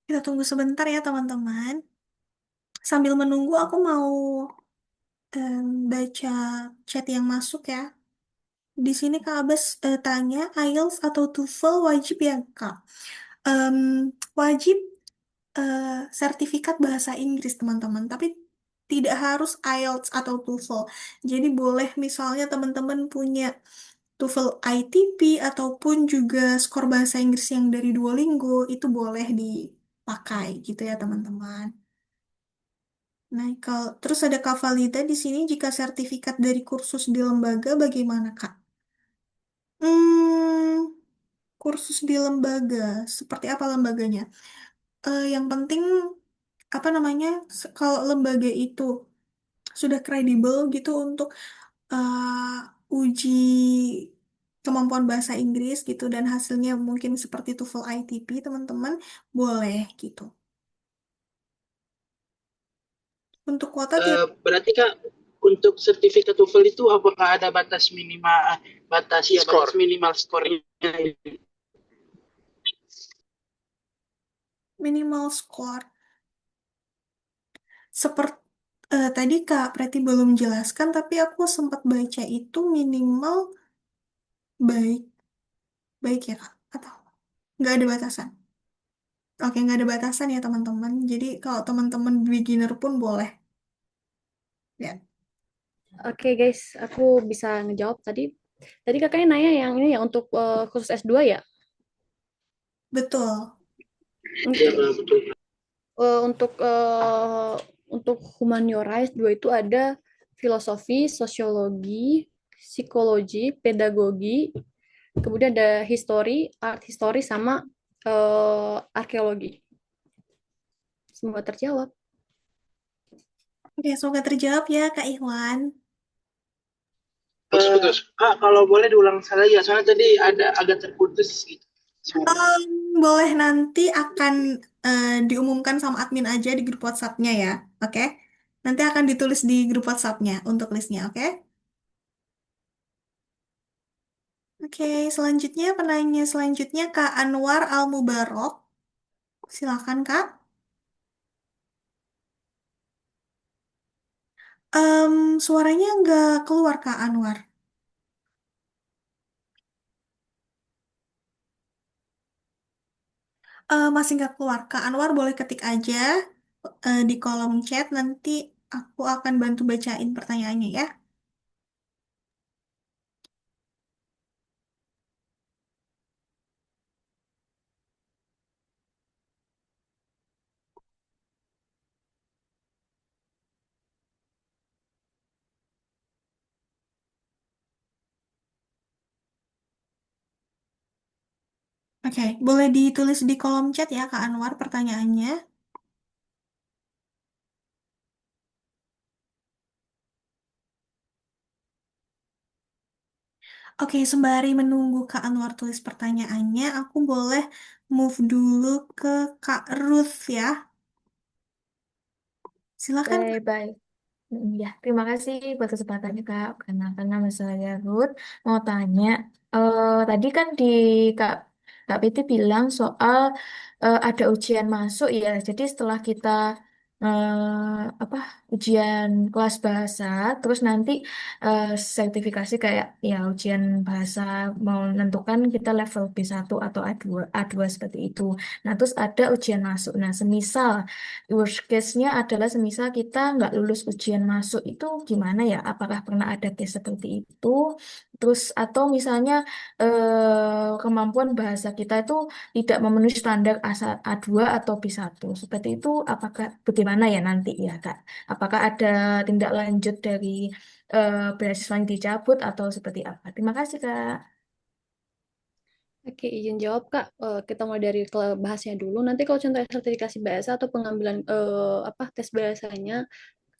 Kita tunggu sebentar ya teman-teman. Sambil menunggu aku mau baca chat yang masuk ya. Di sini Kak Abbas tanya, IELTS atau TOEFL wajib ya Kak? Wajib sertifikat bahasa Inggris teman-teman, tapi Tidak harus IELTS atau TOEFL. Jadi boleh misalnya teman-teman punya TOEFL ITP ataupun juga skor bahasa Inggris yang dari Duolingo, itu boleh dipakai gitu ya teman-teman. Nah, kalau terus ada Kak Valida di sini jika sertifikat dari kursus di lembaga bagaimana, Kak? Hmm, kursus di lembaga, seperti apa lembaganya? Yang penting apa namanya? Kalau lembaga itu sudah kredibel gitu untuk uji kemampuan bahasa Inggris gitu dan hasilnya mungkin seperti TOEFL ITP, teman-teman boleh gitu. Untuk kuota tidak. Berarti Kak, untuk sertifikat TOEFL itu apakah ada batas minimal, batas ya, Skor. batas minimal skornya? Minimal skor. Seperti tadi Kak Preti belum jelaskan, tapi aku sempat baca itu minimal baik, baik ya Kak? Atau nggak ada batasan? Oke, nggak ada batasan ya teman-teman. Jadi kalau teman-teman beginner pun boleh. Ya, Oke guys, aku bisa ngejawab tadi. Tadi kakaknya nanya yang ini ya untuk khusus S2 ya? betul. Oke. Ya, betul. Untuk humaniora S2 itu ada filosofi, sosiologi, psikologi, pedagogi, kemudian ada history, art history sama arkeologi. Semoga terjawab. Oke, semoga terjawab ya Kak Ikhwan. Putus. Kak, kalau boleh diulang sekali ya, soalnya tadi ada agak terputus gitu. Boleh nanti akan diumumkan sama admin aja di grup WhatsApp-nya ya. Oke? Nanti akan ditulis di grup WhatsApp-nya untuk listnya, oke? Oke, selanjutnya penanya selanjutnya Kak Anwar Al-Mubarok. Silakan Kak. Suaranya nggak keluar Kak Anwar. Masih nggak keluar. Kak Anwar boleh ketik aja di kolom chat. Nanti aku akan bantu bacain pertanyaannya ya. Oke, boleh ditulis di kolom chat ya Kak Anwar pertanyaannya. Oke, sembari menunggu Kak Anwar tulis pertanyaannya, aku boleh move dulu ke Kak Ruth ya. Silakan. Baik, baik. Ya, terima kasih buat kesempatannya Kak. Karena nama saya Ruth mau tanya, tadi kan Kak Kak Piti bilang soal ada ujian masuk ya. Jadi setelah kita apa ujian kelas bahasa, terus nanti eh, sertifikasi kayak ya ujian bahasa mau menentukan kita level B1 atau A2 seperti itu. Nah, terus ada ujian masuk. Nah, semisal worst case-nya adalah semisal kita nggak lulus ujian masuk itu gimana ya? Apakah pernah ada tes seperti itu? Terus atau misalnya kemampuan bahasa kita itu tidak memenuhi standar A2 atau B1. Seperti itu apakah bagaimana ya nanti ya Kak? Apakah ada tindak lanjut dari beasiswa yang dicabut atau seperti apa? Terima kasih Kak. Oke, izin jawab Kak. Kita mulai dari bahasnya dulu. Nanti kalau contohnya sertifikasi bahasa atau pengambilan tes bahasanya,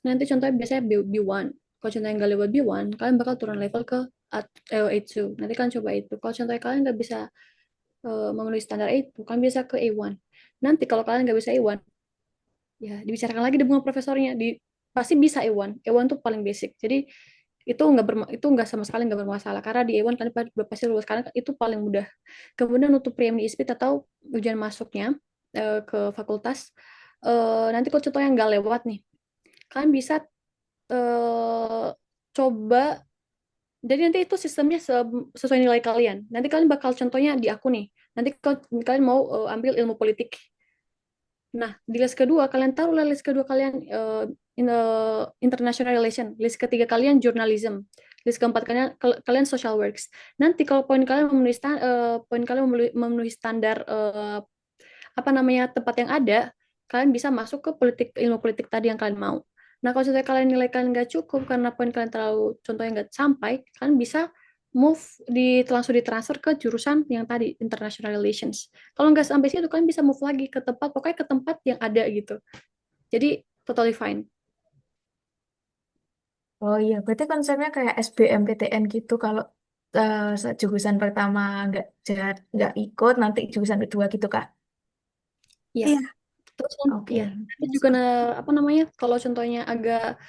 nanti contohnya biasanya B1. Kalau contohnya nggak lewat B1, kalian bakal turun level ke A2. Nanti kalian coba itu. Kalau contohnya kalian nggak bisa memenuhi standar itu, kalian bisa ke A1. Nanti kalau kalian nggak bisa A1, ya dibicarakan lagi dengan profesornya. Pasti bisa A1. A1 tuh paling basic. Jadi itu nggak sama sekali nggak bermasalah karena di A1 kalian pasti lulus karena itu paling mudah. Kemudian untuk prelim ISPIT atau ujian masuknya ke fakultas, nanti kalau contohnya nggak lewat nih, kalian bisa eh, coba. Jadi nanti itu sistemnya sesuai nilai kalian. Nanti kalian bakal contohnya di aku nih. Nanti kalau kalian mau ambil ilmu politik. Nah, di les kedua, kalian taruhlah les kedua kalian international relation. List ketiga kalian journalism. List keempat kalian social works. Nanti kalau poin kalian memenuhi standar apa namanya tempat yang ada, kalian bisa masuk ke ilmu politik tadi yang kalian mau. Nah, kalau contohnya nilai kalian nggak cukup karena poin kalian terlalu contohnya nggak sampai, kalian bisa move langsung ditransfer ke jurusan yang tadi international relations. Kalau nggak sampai situ, kalian bisa move lagi ke tempat pokoknya ke tempat yang ada gitu. Jadi totally fine. Oh iya, berarti konsepnya kayak SBMPTN gitu. Kalau jurusan pertama nggak ikut, nanti jurusan kedua gitu, Kak. Iya. Iya, Terus Oke. ya, nanti juga apa namanya? Kalau contohnya agak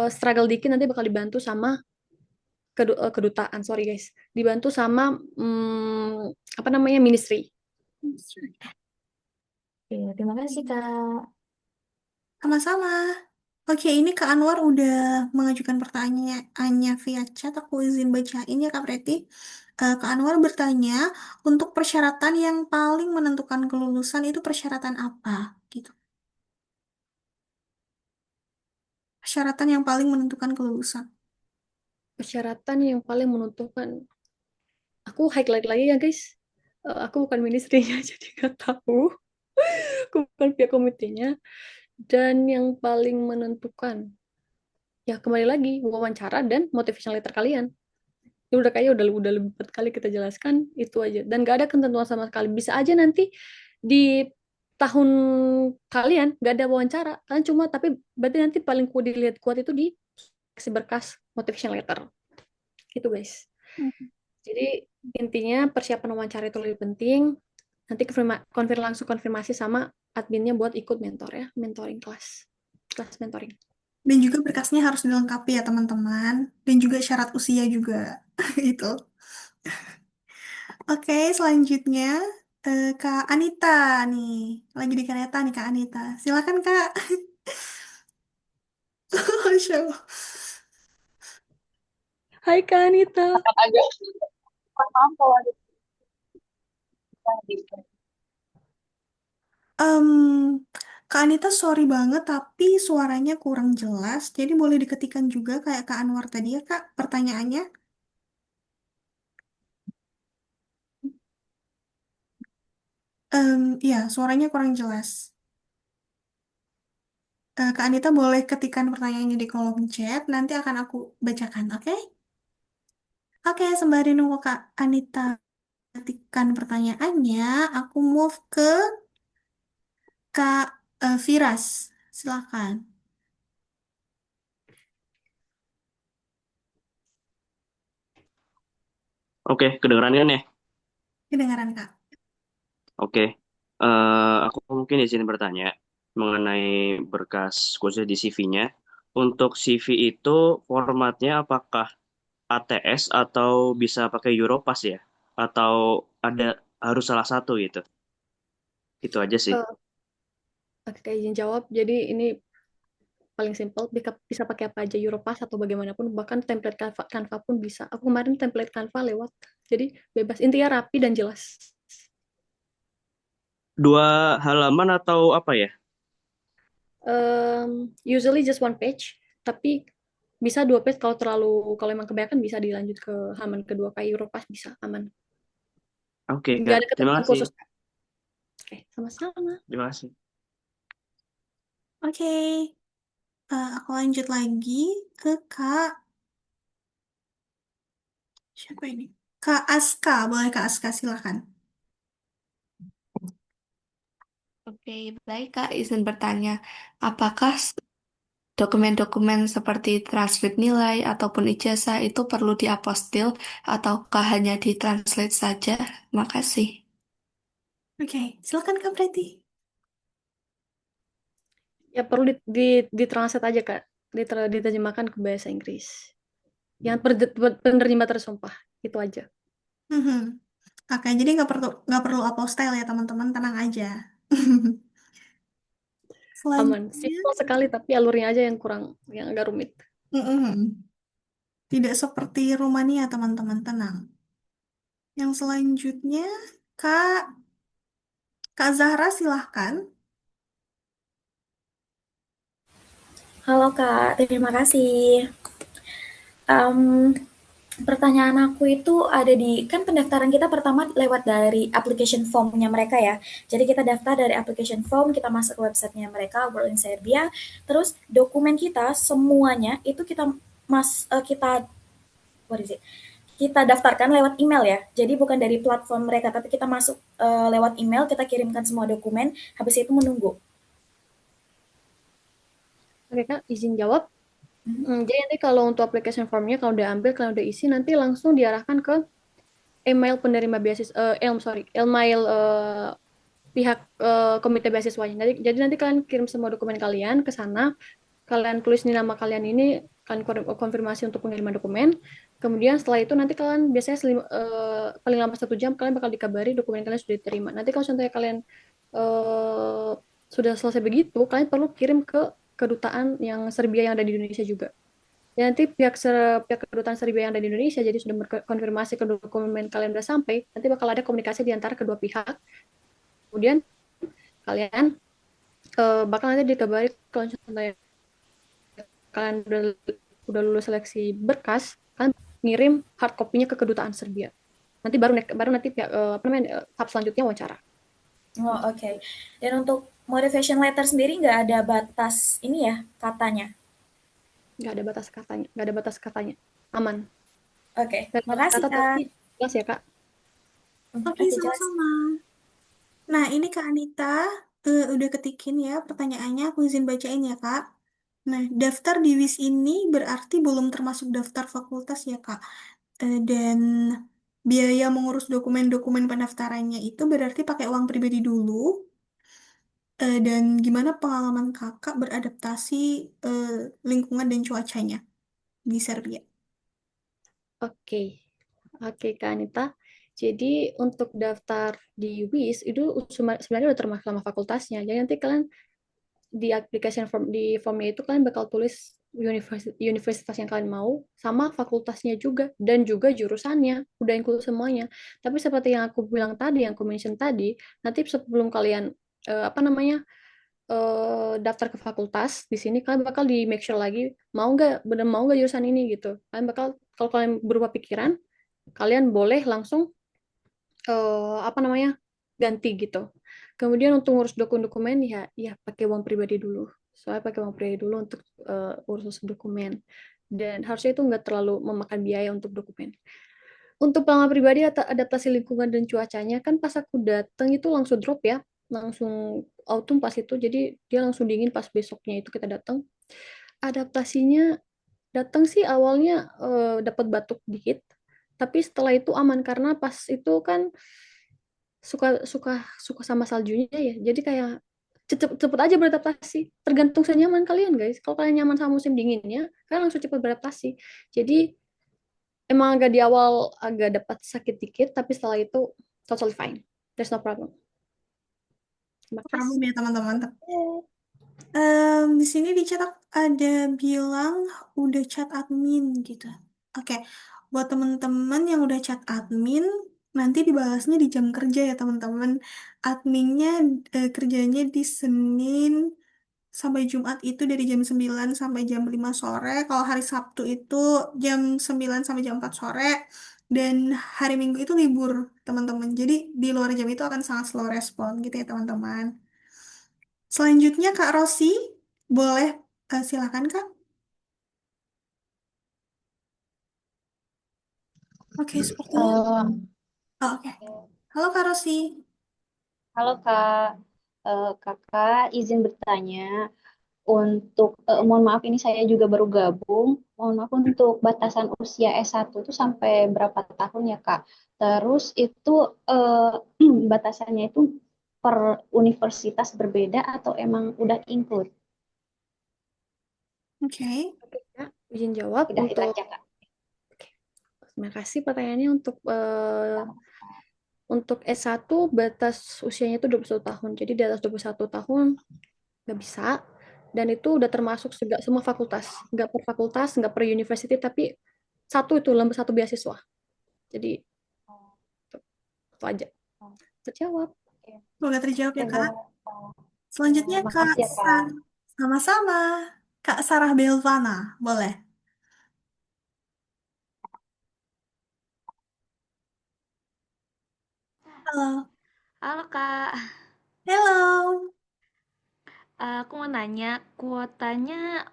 struggle dikit nanti bakal dibantu sama kedutaan, sorry guys. Dibantu sama apa namanya? Ministry. Oke, terima kasih, Kak. sama-sama. Oke, ini Kak Anwar udah mengajukan pertanyaannya via chat. Aku izin bacain ya Kak Preti. Kak Anwar bertanya, untuk persyaratan yang paling menentukan kelulusan itu persyaratan apa? Gitu. Persyaratan yang paling menentukan kelulusan. Persyaratan yang paling menentukan. Aku highlight lagi ya guys. Aku bukan ministrinya jadi nggak tahu. Aku bukan pihak komitinya. Dan yang paling menentukan, ya kembali lagi wawancara dan motivational letter kalian. Itu udah kayak udah lebih 4 kali kita jelaskan itu aja. Dan gak ada ketentuan sama sekali. Bisa aja nanti di tahun kalian gak ada wawancara. Kalian cuma tapi berarti nanti paling dilihat kuat itu di si berkas motivational letter. Gitu guys. Jadi intinya persiapan wawancara itu lebih penting. Nanti langsung konfirmasi sama adminnya buat ikut mentor ya, mentoring kelas mentoring. Dan juga berkasnya harus dilengkapi ya teman-teman. Dan juga syarat usia juga. Itu. Oke, selanjutnya Kak Anita nih. Lagi di kereta nih Kak Anita. Silakan Kak. Masya Allah. Hai Kak Anita. Agak paham kalau ada Em, Kak Anita, sorry banget, tapi suaranya kurang jelas. Jadi boleh diketikkan juga kayak Kak Anwar tadi ya, Kak, pertanyaannya. Ya, suaranya kurang jelas. Kak Anita boleh ketikkan pertanyaannya di kolom chat, nanti akan aku bacakan, oke? Oke, sembari nunggu Kak Anita ketikkan pertanyaannya, aku move ke Kak Firas. Silakan. Oke, kedengeran kan ya? Kedengaran, Kak. Oke, aku mungkin izin bertanya mengenai berkas khusus di CV-nya. Untuk CV itu formatnya apakah ATS atau bisa pakai Europass ya? Atau ada harus salah satu gitu? Itu aja sih. Oke, izin jawab. Jadi ini paling simpel, bisa pakai apa aja, Europass atau bagaimanapun, bahkan template Canva pun bisa. Aku kemarin template Canva lewat, jadi bebas. Intinya rapi dan jelas. 2 halaman atau apa ya? Usually just 1 page, tapi bisa 2 page kalau emang kebanyakan bisa dilanjut ke halaman kedua kayak Europass bisa aman. Oke, Nggak Kak. ada Terima ketentuan kasih. khusus. Oke, sama-sama. Terima kasih. Oke, aku lanjut lagi ke Kak. Siapa ini? Kak Aska, boleh Kak Aska, silakan. Oke, baik Kak, izin bertanya, apakah dokumen-dokumen seperti transkrip nilai ataupun ijazah itu perlu diapostil ataukah hanya ditranslate saja? Makasih. Oke, silakan Kak Preti. Ya perlu ditranslate aja Kak, diterjemahkan ke bahasa Inggris. Yang penerima tersumpah, itu aja. Mhm. Oke, jadi nggak perlu apostyle ya teman-teman, tenang aja. Aman, Selanjutnya, simpel sekali tapi alurnya aja yang agak rumit. mhm. Tidak seperti Rumania teman-teman, tenang. Yang selanjutnya, Kak Kak Zahra silahkan. Halo Kak, terima kasih. Em, Pertanyaan aku itu ada di, kan pendaftaran kita pertama lewat dari application formnya mereka ya. Jadi kita daftar dari application form, kita masuk ke websitenya mereka, World in Serbia. Terus dokumen kita semuanya itu kita what is it? Kita daftarkan lewat email ya. Jadi bukan dari platform mereka, tapi kita masuk lewat email, kita kirimkan semua dokumen, habis itu menunggu. Oke Kak, izin jawab. Jadi nanti kalau untuk application formnya kalau udah ambil, kalau udah isi nanti langsung diarahkan ke email penerima beasiswa, email pihak komite beasiswanya. Jadi nanti kalian kirim semua dokumen kalian ke sana, kalian tulis nih nama kalian ini, kalian konfirmasi untuk pengiriman dokumen. Kemudian setelah itu nanti kalian biasanya paling lama 1 jam kalian bakal dikabari dokumen kalian sudah diterima. Nanti kalau contohnya kalian eh, sudah selesai begitu, kalian perlu kirim ke kedutaan yang Serbia yang ada di Indonesia juga. Dan nanti pihak kedutaan Serbia yang ada di Indonesia jadi sudah berkonfirmasi ke dokumen kalian sudah sampai, nanti bakal ada komunikasi di antara kedua pihak. Kemudian kalian bakal nanti dikabari kalau contohnya kalian udah lulus seleksi berkas, kalian ngirim hard copy-nya ke kedutaan Serbia. Nanti baru nanti pihak tahap selanjutnya wawancara. Oh, oke. Dan untuk motivation letter sendiri nggak ada batas ini ya katanya. Nggak ada batas katanya. Aman. Oke, Dan makasih kata Kak. tadi jelas ya Kak. Oke, Oke, jelas. sama-sama. Nah, ini Kak Anita udah ketikin ya pertanyaannya, aku izin bacain ya Kak. Nah, daftar di WIS ini berarti belum termasuk daftar fakultas ya Kak. Dan biaya mengurus dokumen-dokumen pendaftarannya itu berarti pakai uang pribadi dulu. Dan gimana pengalaman Kakak beradaptasi eh, lingkungan dan cuacanya di Serbia? Oke. Oke Kak Anita. Jadi untuk daftar di WIS itu sebenarnya udah termasuk sama fakultasnya. Jadi nanti kalian di application form di formnya itu kalian bakal tulis universitas yang kalian mau sama fakultasnya juga dan juga jurusannya udah include semuanya. Tapi seperti yang aku bilang tadi, yang aku mention tadi, nanti sebelum kalian apa namanya daftar ke fakultas di sini kalian bakal di make sure lagi mau nggak jurusan ini gitu. Kalian bakal kalau kalian berubah pikiran, kalian boleh langsung apa namanya ganti gitu. Kemudian untuk ngurus dokumen ya pakai uang pribadi dulu. Soalnya pakai uang pribadi dulu untuk urus dokumen. Dan harusnya itu nggak terlalu memakan biaya untuk dokumen. Untuk pengalaman pribadi adaptasi lingkungan dan cuacanya kan pas aku datang itu langsung drop ya, langsung autumn pas itu. Jadi dia langsung dingin pas besoknya itu kita datang. Adaptasinya datang sih awalnya dapat batuk dikit, tapi setelah itu aman karena pas itu kan suka suka suka sama saljunya ya. Jadi kayak cepet aja beradaptasi. Tergantung senyaman kalian guys. Kalau kalian nyaman sama musim dinginnya, kalian langsung cepet beradaptasi. Jadi emang agak di awal agak dapat sakit dikit, tapi setelah itu totally fine. There's no problem. Terima Problem kasih. ya teman-teman. Di sini dicetak ada bilang udah chat admin gitu. Oke, buat teman-teman yang udah chat admin, nanti dibalasnya di jam kerja ya teman-teman. Adminnya kerjanya di Senin sampai Jumat itu dari jam 9 sampai jam 5 sore. Kalau hari Sabtu itu jam 9 sampai jam 4 sore. Dan hari Minggu itu libur teman-teman. Jadi di luar jam itu akan sangat slow respon gitu ya teman-teman. Selanjutnya Kak Rosi, boleh silakan Kak. Oke, sepertinya. Oh, oke. Halo Kak Rosi. Halo Kak, Kakak izin bertanya untuk mohon maaf ini saya juga baru gabung. Mohon maaf untuk batasan usia S1 itu sampai berapa tahun ya Kak? Terus itu batasannya itu per universitas berbeda atau emang udah include? Oke. Oke, Kak, izin jawab Udah itu untuk aja Kak. terima kasih pertanyaannya untuk S1 batas usianya itu 21 tahun. Jadi di atas 21 tahun nggak bisa. Dan itu udah termasuk semua fakultas. Nggak per fakultas, nggak per university, tapi lembah satu beasiswa. Jadi itu aja. Terjawab. Semoga terjawab ya Kak. Terjawab. Selanjutnya Kak Makasih ya Kak. Sama-sama. Kak Sarah Belvana, boleh. Halo. Halo Kak, Hello. Aku mau nanya, kuotanya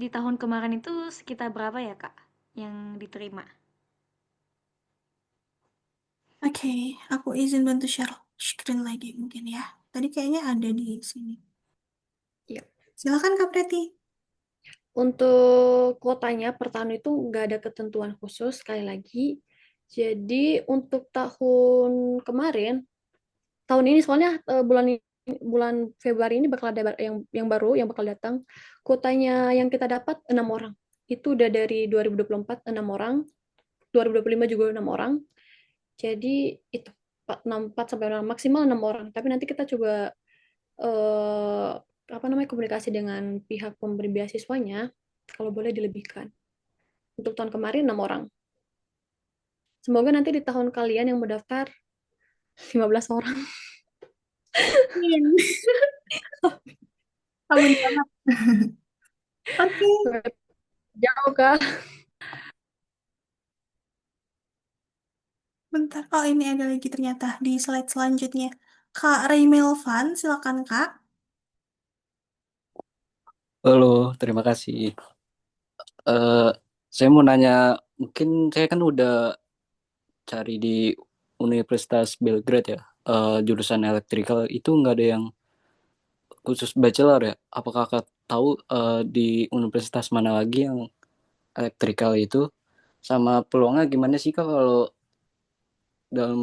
di tahun kemarin itu sekitar berapa ya Kak yang diterima? Oke, aku izin bantu share screen lagi mungkin ya. Tadi kayaknya ada di sini. Iya. Silakan Kak Preti. Untuk kuotanya per tahun itu nggak ada ketentuan khusus sekali lagi. Jadi untuk tahun kemarin, tahun ini soalnya bulan Februari ini bakal ada yang baru yang bakal datang. Kuotanya yang kita dapat 6 orang. Itu udah dari 2024 6 orang, 2025 juga 6 orang. Jadi itu 4 sampai 6, maksimal 6 orang. Tapi nanti kita coba eh, apa namanya komunikasi dengan pihak pemberi beasiswanya kalau boleh dilebihkan. Untuk tahun kemarin 6 orang. Semoga nanti di tahun kalian yang mendaftar 15 orang. Amin. Amin banget. Oke, Jauh, Kak. bentar. Oh, ini ada lagi ternyata di slide selanjutnya. Kak Ray Melvan, silakan Kak. Halo, terima kasih. Eh, saya mau nanya, mungkin saya kan udah cari di Universitas Belgrade ya, jurusan elektrikal itu nggak ada yang khusus bachelor ya. Apakah kakak tahu di universitas mana lagi yang elektrikal itu? Sama peluangnya gimana sih kak kalau dalam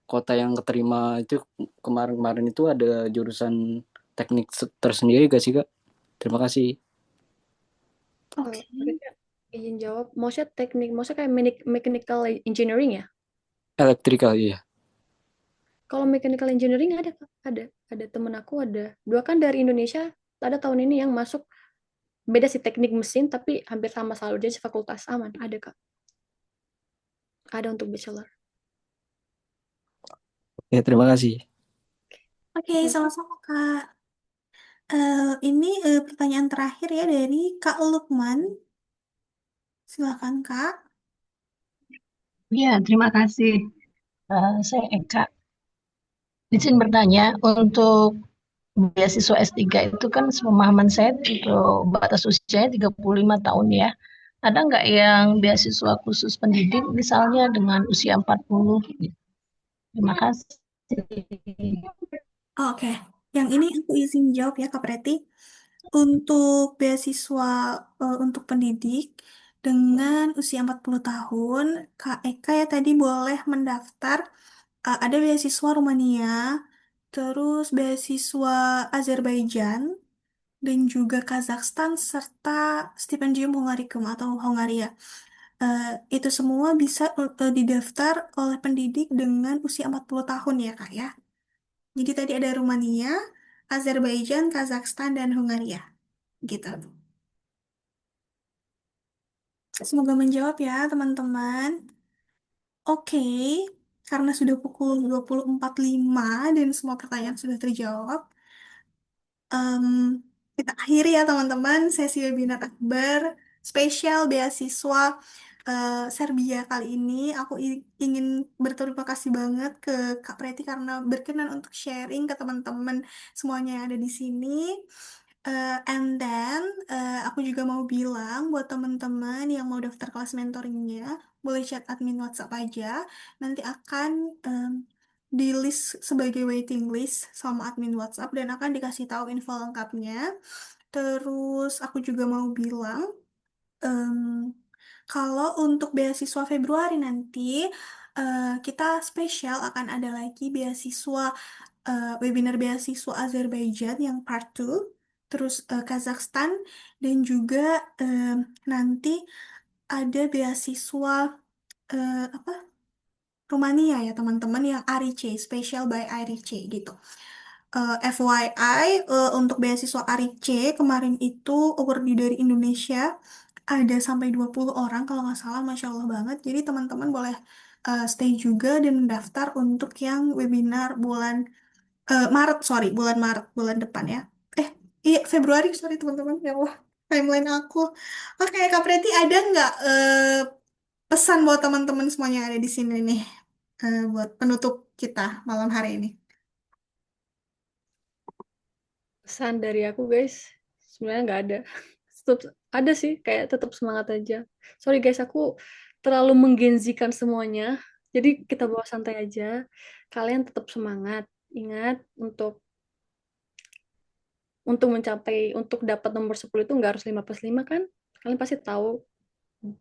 kota yang keterima itu kemarin-kemarin itu ada jurusan teknik tersendiri gak sih kak? Terima kasih. Oke. Mereka izin jawab. Maksudnya kayak mechanical engineering ya? Elektrikal iya. Kalau mechanical engineering ada, Kak. Ada temen aku ada. Dua kan dari Indonesia, ada tahun ini yang masuk beda sih teknik mesin tapi hampir sama selalu jadi fakultas aman ada Kak, ada untuk bachelor. Ya terima kasih. Oke, sama-sama Kak. Ini pertanyaan terakhir ya dari Kak Lukman. Silakan Kak. Ya, terima kasih. Saya Eka. Izin bertanya, untuk beasiswa S3 itu kan sepemahaman saya untuk batas usianya 35 tahun ya. Ada nggak yang beasiswa khusus pendidik misalnya dengan usia 40? Terima kasih. Oke, yang ini aku izin jawab ya Kak Preti. Untuk beasiswa untuk pendidik dengan usia 40 tahun, Kak Eka ya tadi boleh mendaftar. Ada beasiswa Rumania, terus beasiswa Azerbaijan, dan juga Kazakhstan, serta stipendium Hungarikum atau Hongaria. Eh, itu semua bisa didaftar oleh pendidik dengan usia 40 tahun ya Kak ya. Jadi tadi ada Rumania, Azerbaijan, Kazakhstan, dan Hungaria. Gitu. Semoga menjawab ya teman-teman. Oke, karena sudah pukul 20.45 dan semua pertanyaan sudah terjawab, em, kita akhiri ya teman-teman sesi webinar Akbar spesial beasiswa Serbia kali ini. Aku ingin berterima kasih banget ke Kak Preti karena berkenan untuk sharing ke teman-teman semuanya yang ada di sini. And then aku juga mau bilang buat teman-teman yang mau daftar kelas mentoringnya, boleh chat admin WhatsApp aja. Nanti akan di list sebagai waiting list sama admin WhatsApp dan akan dikasih tahu info lengkapnya. Terus aku juga mau bilang em, kalau untuk beasiswa Februari nanti kita spesial akan ada lagi beasiswa webinar beasiswa Azerbaijan yang part 2, terus Kazakhstan, dan juga nanti ada beasiswa apa Rumania ya teman-teman yang ARIC, Special by ARIC gitu. FYI, untuk beasiswa ARIC kemarin itu awardee dari Indonesia ada sampai 20 orang kalau nggak salah, Masya Allah banget. Jadi teman-teman boleh stay juga dan mendaftar untuk yang webinar bulan Maret, sorry, bulan Maret, bulan depan ya. Eh, Iya, Februari, sorry teman-teman. Ya Allah, timeline aku. Oke, Kak Preti ada nggak pesan buat teman-teman semuanya yang ada di sini nih? Buat penutup kita malam hari ini. Pesan dari aku guys, sebenarnya nggak ada. Tetap ada sih, kayak tetap semangat aja. Sorry guys, aku terlalu menggenzikan semuanya. Jadi kita bawa santai aja. Kalian tetap semangat. Ingat untuk dapat nomor 10 itu nggak harus 5+5 kan? Kalian pasti tahu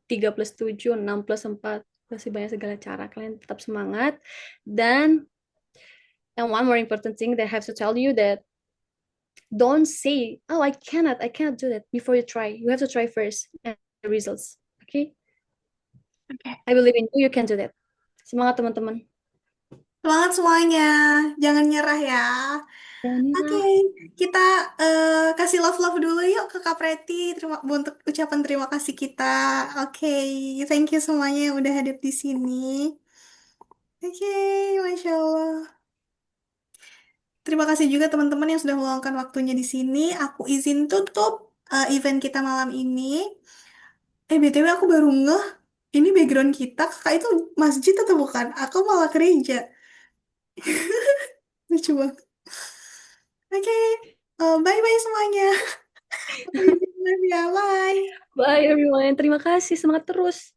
3+7, 6+4 masih banyak segala cara. Kalian tetap semangat. Dan and one more important thing that I have to tell you that don't say, oh, I cannot do that before you try. You have to try first and the results. Okay? Oke. I believe in you, you can do that. Semangat teman-teman. Semangat semuanya, jangan nyerah ya. Jangan Oke, nyerah. kita kasih love-love dulu yuk ke Kak Preti untuk ucapan terima kasih kita. Oke, thank you semuanya yang udah hadir di sini. Oke, Masya Allah. Terima kasih juga teman-teman yang sudah meluangkan waktunya di sini. Aku izin tutup event kita malam ini. BTW aku baru ngeh, ini background kita, kakak itu masjid atau bukan? Aku malah gereja. Lucu banget. Oke, bye-bye semuanya. Aku izin live ya, bye. Bye everyone. Terima kasih. Semangat terus.